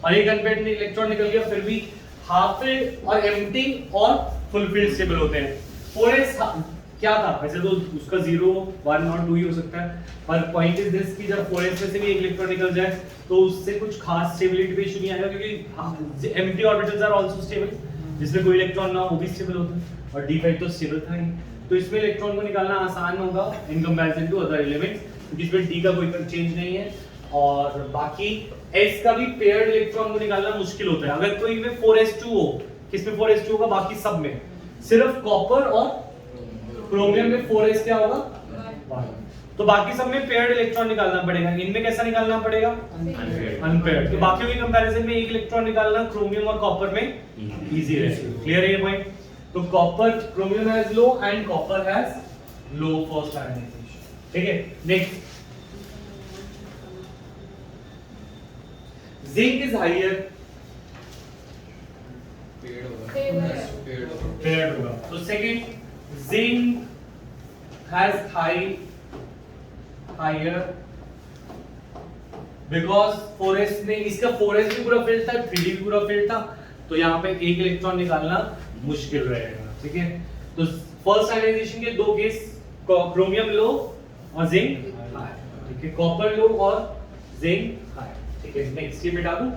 और एक अनपेयर्ड इलेक्ट्रॉन निकल गया, फिर भी हाफ फिल्ड और एम्प्टी और फुल फिल्ड स्टेबल होते हैं। 4s क्या था, वैसे तो उसका 0 1 और 2 ही हो सकता है, पर पॉइंट इज दिस कि जब 4s में से भी एक इलेक्ट्रॉन निकल जाए तो उससे कुछ खास स्टेबिलिटी पे इशू नहीं आएगा, क्योंकि empty orbitals are also stable, जिसमें कोई इलेक्ट्रॉन ना हो वो भी स्टेबल होता है, और d5 तो स्टेबल था ही, तो इसमें इलेक्ट्रॉन को निकालना आसान होगा in comparison to other elements, क्योंकि इसमें d का कोई चेंज नहीं है, और बाकी s का भी पेयर्ड इलेक्ट्रॉन को निकालना मुश्किल होता है। अगर कोई में 4s2 हो, किसमें 4s2 होगा, बाकी सब में, सिर्फ कॉपर और क्रोमियम में 4s क्या होगा 1, तो बाकी सब में पेयर्ड इलेक्ट्रॉन निकालना पड़ेगा, इनमें कैसा निकालना पड़ेगा अनपेयर्ड। तो बाकियों के कंपैरिजन में एक इलेक्ट्रॉन निकालना क्रोमियम और कॉपर में इजी रहेगा, क्लियर है ये पॉइंट। तो copper, chromium has low and copper has low first ionisation, ठीक है। Next, zinc is higher, paired होगा, तो second zinc has higher because 4s में, इसका 4s भी पूरा फील्ड था, 3d भी पूरा फील्ड था, तो यहाँ पे एक इलेक्ट्रॉन निकालना मुश्किल रहेगा, ठीक है। तो फर्स्ट आयनाइजेशन के दो केस, क्रोमियम लो और जिंक हाई, ठीक है, कॉपर लो और जिंक हाई, ठीक है। नेक्स्ट ये बेटा दूं,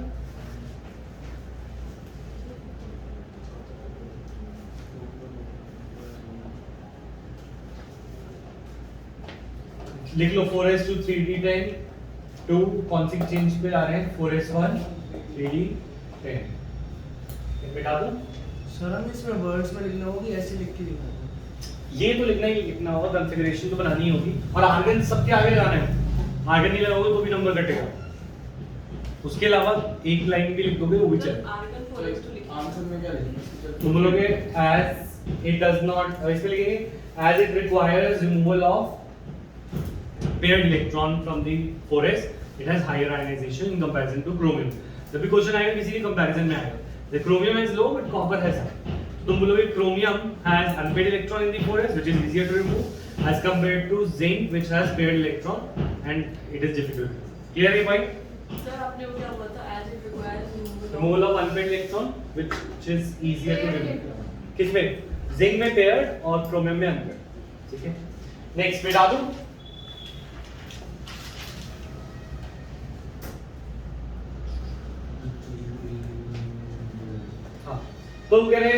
लिख लो 4s2 3d10 2, कौन सी चेंज पे आ रहे हैं, 4s1 3d10, मिटा दूं। सर हम इसमें वर्ड्स में लिखना होगा कि ऐसे लिख के लिखना होगा? ये तो लिखना ही लिखना होगा, कॉन्फ़िगरेशन तो बनानी होगी, और आर्गन सबके आगे जाना है, आर्गन नहीं लगाओगे तो भी नंबर कटेगा, उसके अलावा एक लाइन भी लिख दोगे वो भी चलेगा। आर्गन 4s2 लिखिए। आंसर में क्या लिखेंगे? तुम बोलोगे as it does not, इसमें लिखेंगे as it requires removal of paired electron from the 4s, it has higher ionization in comparison to chromium। जब भी क्वेश्चन आएगा किसी के कंपैरिजन में आएगा, the chromium is low but copper has high, तुम बोलोगे chromium has unpaired electron in the 4s which is easier to remove as compared to zinc which has paired electron and it is difficult। clear है भाई? Sir आपने वो क्या बोला था, as it requires removal of unpaired electron which is easier to remove, किसमें, zinc में paired और chromium में unpaired, ठीक है। नेक्स्ट मिटा दूं, हाँ, तो कह रहे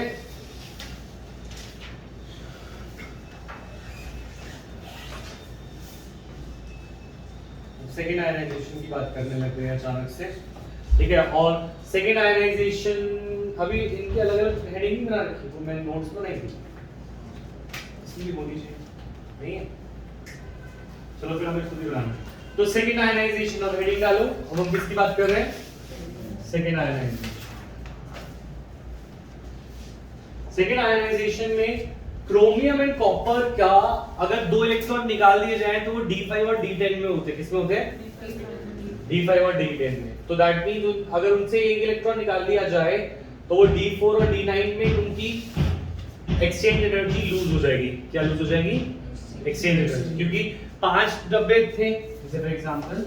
सेकेंड आयनाइजेशन की बात करने लग गए अचानक से, ठीक है। और सेकेंड आयनाइजेशन अभी इनकी अलग अलग हेडिंग बना रखी, तो मैंने नोट्स बनाई थी, इसलिए होनी चाहिए नहीं है, चलो फिर हमें खुद ही बनाना। तो सेकेंड आयनाइजेशन, अब हेडिंग डालो, अब हम किसकी बात कर रहे हैं, सेकेंड आयनाइजेशन। सेकेंड आयनाइजेशन में क्रोमियम एंड कॉपर का अगर दो इलेक्ट्रॉन निकाल दिए जाएं तो वो D5 और D10 में होते हैं, किसमें होते हैं, D5 और D10 में। तो दैट मीन अगर उनसे एक इलेक्ट्रॉन निकाल दिया जाए तो वो D4 और D9 में उनकी एक्सचेंज एनर्जी लूज हो जाएगी। क्या लूज हो जाएगी, एक्सचेंज एनर्जी, क्योंकि 5 डब्बे थे, जैसे फॉर एग्जांपल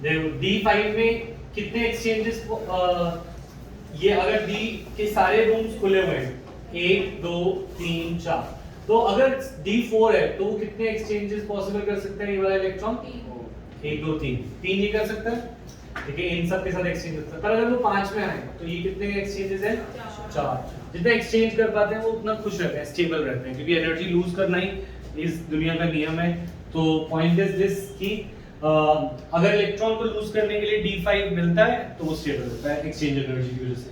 देखो D5 में कितने एक्सचेंजेस, ये अगर D के सारे रूम्स खुले हुए हैं 1 2 3 4, तो अगर D4 है तो वो कितने एक्सचेंजेस पॉसिबल कर सकता है ये वाला इलेक्ट्रॉन? 1 2 3 ही कर सकता है, ठीक है, इन सब के साथ एक्सचेंज होता है। पर अगर वो 5 में आए तो ये कितने एक्सचेंजेस हैं? 4। जितना एक्सचेंज कर पाते हैं वो उतना खुश रहते हैं, स्टेबल रहते हैं, क्योंकि एनर्जी लूज करना ही इस दुनिया का नियम है। तो पॉइंट इज दिस कि अगर इलेक्ट्रॉन को लूज करने के लिए D5 मिलता है तो वो स्टेबल होता है एक्सचेंज एनर्जी की वजह से।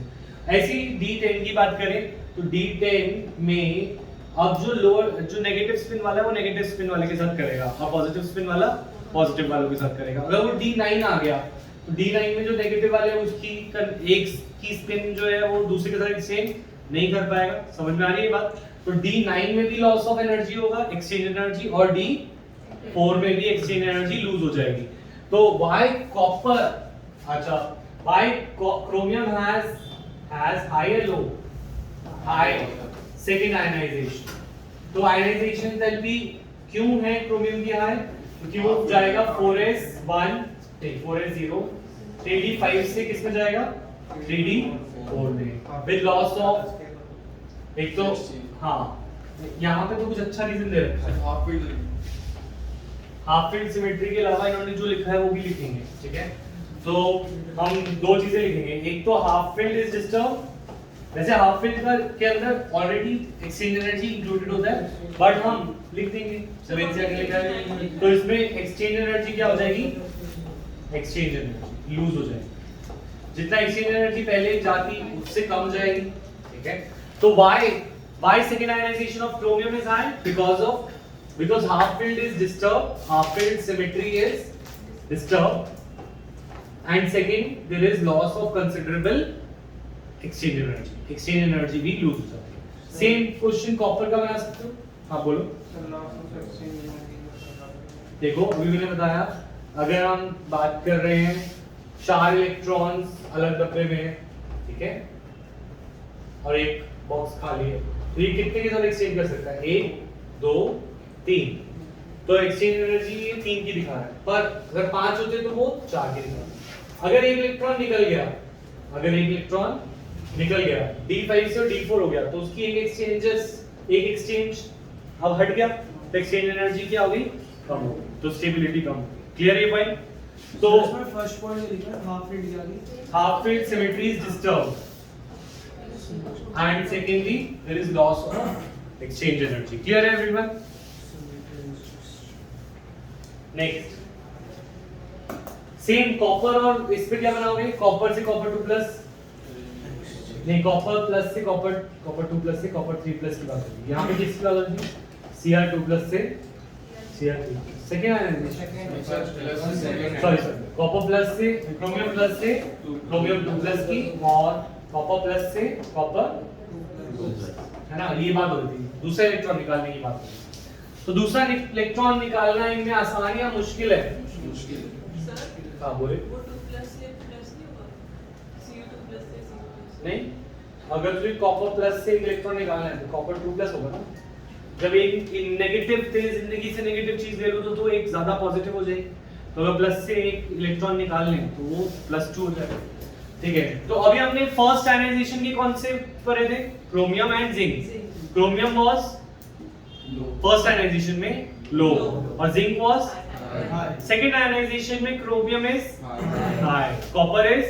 ऐसी D10 की बात करें तो D10 में अब जो लोअर, जो नेगेटिव स्पिन वाला है वो नेगेटिव स्पिन वाले के साथ करेगा और पॉजिटिव स्पिन वाला पॉजिटिव वालों के साथ करेगा। अगर वो D9 आ गया तो D9 में जो नेगेटिव वाले है उसकी एक की स्पिन जो है वो दूसरे के साथ एक्सचेंज नहीं कर पाएगा। समझ में आ रही है बात? तो D9 में भी लॉस ऑफ एनर्जी होगा, एक्सचेंज एनर्जी, और D4 में भी एक्सचेंज एनर्जी लूज हो जाएगी। तो why copper, अच्छा, why chromium has high or low? High second ionization। तो आयनाइजेशन एंथैल्पी क्यों है क्रोमियम की हाई? क्योंकि वो जाएगा 4s1 4s0 3d5 से किस में जाएगा? 3d4 में, विद लॉस ऑफ, एक तो हाँ यहाँ पे तो कुछ अच्छा रीजन दे रखा है, हाफ फील्ड सिमेट्री के अलावा इन्होंने जो लिखा है वो भी लिखेंगे, ठीक है। तो हम दो चीजें लिखेंगे, एक तो हाफ फील्ड इज डिस्टर्ब, वैसे हाफ फील्ड के अंदर ऑलरेडी एक्सचेंज एनर्जी इंक्लूडेड होता है, बट हम लिख देंगे सेवन से आगे लिखा है तो इसमें एक्सचेंज एनर्जी क्या हो जाएगी? एक्सचेंज एनर्जी लूज हो जाएगी, जितना एक्सचेंज एनर्जी पहले जाती उससे कम जाएगी, ठीक है। तो why second ionization of chromium is high? Because half field is disturbed, half field symmetry is disturbed, and second there is loss of considerable exchange energy, exchange energy भी lose हो जाती है। सेम क्वेश्चन कॉपर का बना सकते हो? हाँ बोलो। देखो अभी मैंने बताया, अगर हम बात कर रहे हैं 4 इलेक्ट्रॉन्स अलग डब्बे में है, ठीक है, और एक बॉक्स खाली है, तो ये कितने के साथ एक्सचेंज कर सकता है? 1 2 3, तो एक्सचेंज एनर्जी ये 3 की दिखा रहा है, पर अगर 5 होते तो वो 4 की दिखा रहा है। अगर एक इलेक्ट्रॉन निकल गया, अगर एक इलेक्ट्रॉन निकल गया D5 से और D4 हो गया, तो उसकी एक एक्सचेंज अब हट गया, तो एक्सचेंज एनर्जी क्या होगी? कम होगी, तो स्टेबिलिटी कम होगी। क्लियर है भाई? तो फर्स्ट पॉइंट लिखा है हाफ फील्ड क्या है? Half field symmetry is disturbed, and secondly there is loss of exchange energy. Clear everyone? Next, same copper, और इस पे क्या बनाओगे? कॉपर से कॉपर 2 प्लस, नहीं कॉपर प्लस से कॉपर 2 प्लस से कॉपर 3 प्लस की बात होगी। यहाँ पे किसकी बात होगी? Cr2 प्लस से Cr3, second ionisation, sorry copper plus से क्रोमियम प्लस से क्रोमियम 2 प्लस की, और कॉपर प्लस से कॉपर, है ना, ये बात होती है। दूसरा इलेक्ट्रॉन निकालने की बात होती है। तो दूसरा इलेक्ट्रॉन निकालना इनमें आसान या मुश्किल है? सर हाँ बोले। वो 2 प्लस से प्लस नहीं होगा, Cu2 प्लस से Cu2 नहीं, अगर तुझे कॉपर प्लस से इलेक्ट्रॉन निकालना है तो कॉपर 2 प्लस होगा ना। जब एक नेगेटिव तेज जिंदगी से नेगेटिव चीज ले लो तो एक ज्यादा पॉजिटिव हो जाएगी, तो अगर प्लस से एक इलेक्ट्रॉन निकाल लें तो वो +2 हो जाएगा, ठीक है। तो अभी हमने फर्स्ट आयनाइजेशन के कॉन्सेप्ट पढ़े थे, chromium and zinc. Chromium was first ionisation में लो और जिंक वाज सेकंड आयनाइजेशन में। Chromium is high, copper is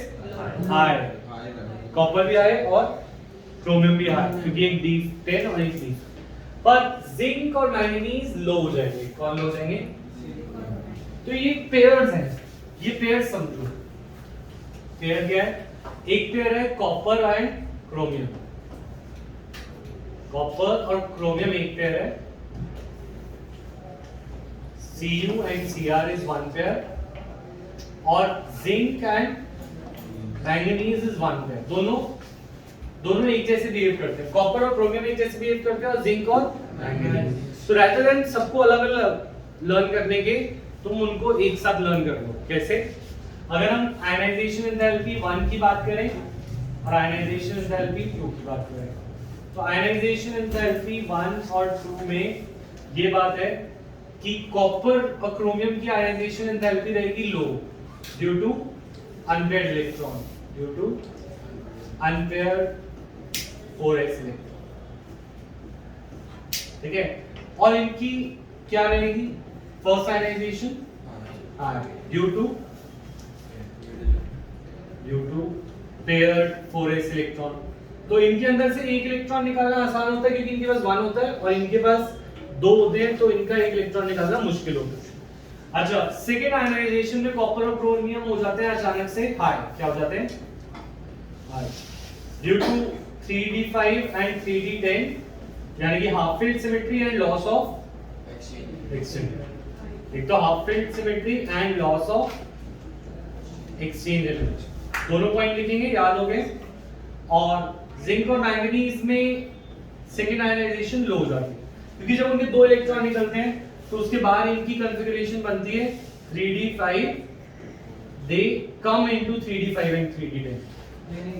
high, copper भी हाई और क्रोमियम भी हाई, क्योंकि एक D10 और एक D, पर जिंक और मैंगनीज लो हो जाएंगे। कौन लो हो जाएंगे? तो ये पेयर्स हैं, ये पेयर्स समझो। पेयर क्या है? एक पेयर है कॉपर एंड क्रोमियम, कॉपर और क्रोमियम एक पेयर है, Cu and Cr is one pair, और zinc and manganese is one pair. दोनों एक जैसे बिहेव करते हैं, कॉपर और क्रोमियम एक जैसे बिहेव करते हैं, और जिंक और मैंगनीज। तो रादर देन सबको अलग अलग लर्न करने के, तुम उनको एक साथ लर्न कर लो। कैसे? अगर हम आयनाइजेशन एंथैल्पी 1 की बात करें और आयनाइजेशन एंथैल्पी 2 की बात करें, तो आयनाइजेशन एंथैल्पी 1 और 2 में ये बात है कि कॉपर और क्रोमियम की आयनाइजेशन एंथैल्पी रहेगी low, due to unpaired electron, due to unpaired 4s electron. ठीक है, और इनकी क्या रहेगी first ionization due to paired 4s electron. तो इनके अंदर से एक इलेक्ट्रॉन निकालना आसान होता है क्योंकि इनके पास 1 होता है और इनके पास 2 होते हैं, तो इनका एक इलेक्ट्रॉन निकालना मुश्किल होता है। अच्छा, सेकेंड आयनाइजेशन में कॉपर और क्रोमियम हो जाते हैं अचानक से हाई। क्या हो जाते हैं? High due to 3d5 and 3d10, यानी कि half field symmetry and loss of exchange. एक तो half field symmetry and loss of exchange energy, दोनों पॉइंट लिखेंगे, याद हो गए। और जिंक और मैंगनीज में सेकेंड आयनाइजेशन लो हो जाती है क्योंकि जब उनके 2 इलेक्ट्रॉन निकलते हैं तो उसके बाद इनकी कॉन्फ़िगरेशन बनती है 3d5, they come into 3d5 and 3d10। नहीं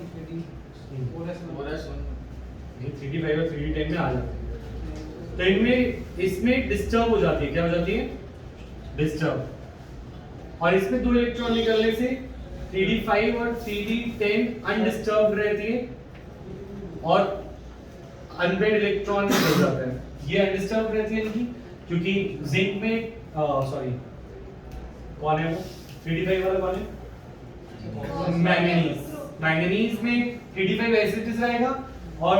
3d5 और 3d10 में आ जाते हैं, तो इनमें इसमें डिस्टर्ब हो जाती है। क्या हो जाती है? डिस्टर्ब। और इसमें 2 इलेक्ट्रॉन निकलने से 3d5 और 3d10 अनडिस्टर्ब्ड रहती है और अनपेयर्ड इलेक्ट्रॉन निकल जाता है। ये अनडिस्टर्ब्ड रहती है इनकी क्योंकि जिंक में कौन है वो 3d5 वाला कौन है? मैंगनीज में 3d5 एज इट इज रहेगा और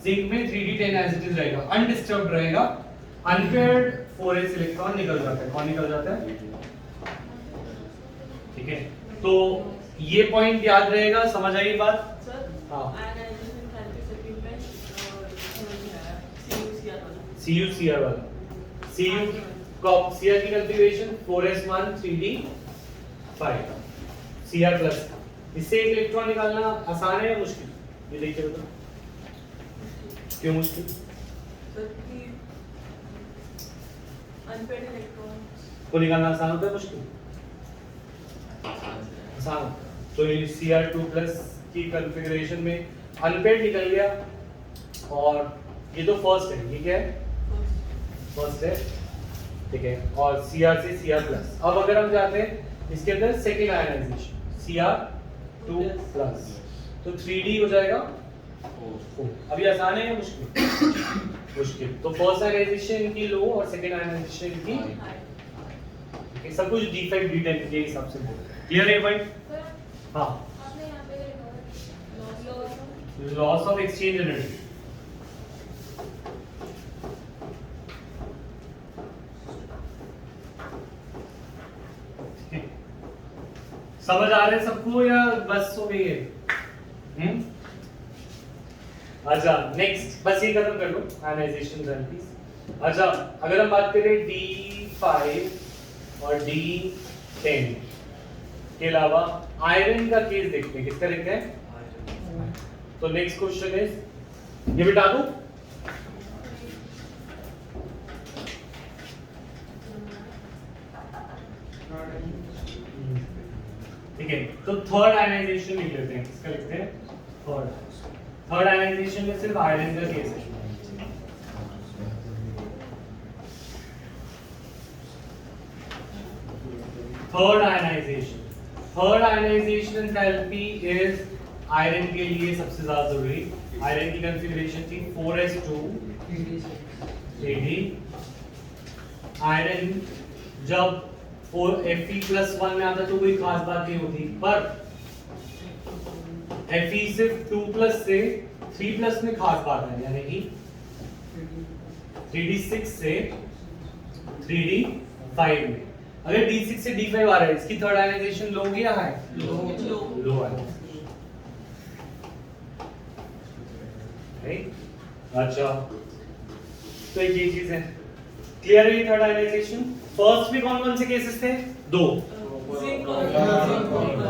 जिंक में 3d10 एज इट इज रहेगा, अनडिस्टर्ब्ड रहेगा। अनपेयर्ड 4s इलेक्ट्रॉन निकल जाता है। कौन निकल जाता है? ठीक है, तो ये पॉइंट याद रहेगा, समझ आई बात? सर हाँ। आयनाइजेशन थेरेपी सेकंड में और समझ नहीं आया CuCr वाला। CuCr वाला, CuCr की configuration 4s1 3d5 Cr plus. इससे एक इलेक्ट्रॉन निकालना आसान है या मुश्किल? ये देखिए तो क्यों मुश्किल? सर कि अनपेयर्ड इलेक्ट्रॉन्स को निकालना आसान होता है मुश्किल? आसान। तो ये Cr2 प्लस की कॉन्फ़िगरेशन में अनपेयर्ड निकल गया और ये तो फर्स्ट है, ये क्या है? फर्स्ट है, ठीक है। और Cr से Cr प्लस। अब अगर हम जाते हैं इसके अंदर सेकेंड आयनाइजेशन Cr2 प्लस, तो 3d हो जाएगा 4। अभी आसान है या मुश्किल? मुश्किल। तो फर्स्ट आयनाइजेशन की लो और सेकेंड आयनाइजेशन की हाई। सब कुछ d5 d10 के हिसाब से क्लियर है भाई? सर हाँ, आपने यहाँ पे लिखा है लॉस ऑफ एक्सचेंज एनर्जी। समझ आ रहे सबको या बस हो गई है? अच्छा, नेक्स्ट बस ये खत्म कर लो आयनाइजेशन थेरेपीज। अच्छा, अगर हम बात करें D5 और D10 के अलावा आयरन का केस देखते हैं। किसका देखते हैं? तो नेक्स्ट क्वेश्चन इज, ये बिटा दो। ठीक है, तो थर्ड आयनाइजेशन लिख लेते हैं। किसका लिखते हैं? थर्ड आयनाइजेशन में सिर्फ आयरन का केस है। Third ionisation enthalpy is iron के लिए सबसे ज्यादा जरूरी। आयरन की कॉन्फ़िगरेशन थी 4s2 3d। आयरन जब 4Fe+1 में आता तो कोई खास बात नहीं होती, पर Fe सिर्फ 2+ से 3+ में खास बात है, यानी कि 3d6 से 3d5 में। अगर d6 से d5 आ रहा है, इसकी थर्ड आयनाइजेशन लो या हाई? लो है। अच्छा, तो एक ये चीज है, क्लियर है? Third ionisation. फर्स्ट में कौन कौन से केसेस थे? 2,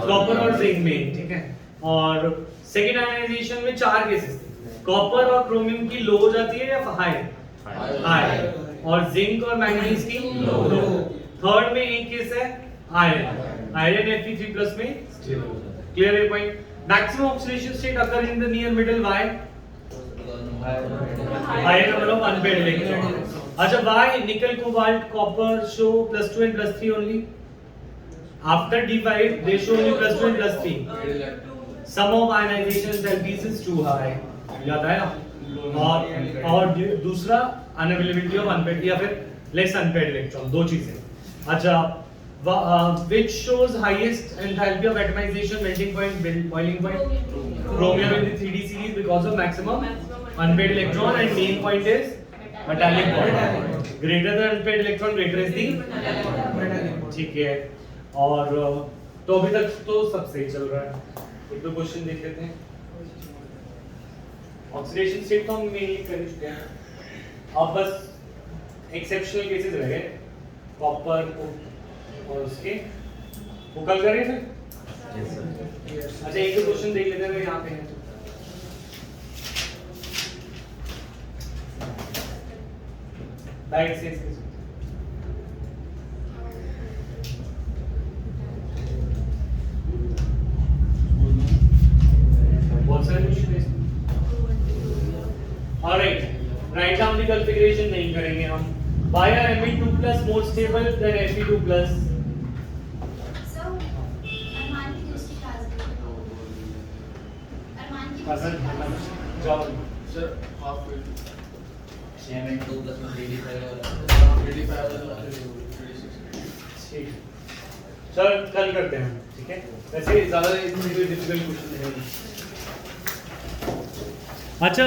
कॉपर और जिंक में, ठीक है। और सेकेंड आयनाइजेशन में 4 केसेस थे। कॉपर और क्रोमियम की लो हो जाती है या हाई? हाई। और जिंक और मैंगनीज की लो। थर्ड में एक केस है आयरन Fe3+ में स्टेबल। क्लियर है point? Maximum oxidation state occur in the near middle why? High number of unpaired electron. अच्छा, why nickel cobalt copper show +2 and +3 only? After D5 they show only +2 and +3. Sum of ionization enthalpies is too high. याद आया? और दूसरा unavailability of unpaired या फिर less unpaired electron, दो चीजें. अच्छा, which shows highest enthalpy of atomization, melting point, boiling point? Chromium in the 3D series because of maximum unpaired electron, and main point is metallic bond. Greater the unpaired electron, greater is the metallic bond. ठीक है. और तो अभी तक तो सब सही चल रहा है. एक दो क्वेश्चन देख लेते हैं. ऑक्सीडेशन स्टेट तो हम मेनली कर ही चुके हैं. अब बस एक्सेप्शनल केसेस रह गए, कॉपर और उसके वो कल करें फिर. अच्छा, एक दो क्वेश्चन देख लेते हैं यहाँ पे हैं. डाइट से बहुत सारे क्वेश्चन हैं. Alright, write down the configuration नहीं करेंगे हम. Why are Fe2+ more stable than Fe2+? So, Arman की दूसरी क्लास देखो. Arman की दूसरी Hasan class. Job sir half wait CMN2 plus में 3D5 वाला ठीक. चल कल करते हैं, ठीक है. वैसे ज्यादा इतनी डिफिकल्ट क्वेश्चन नहीं है. अच्छा,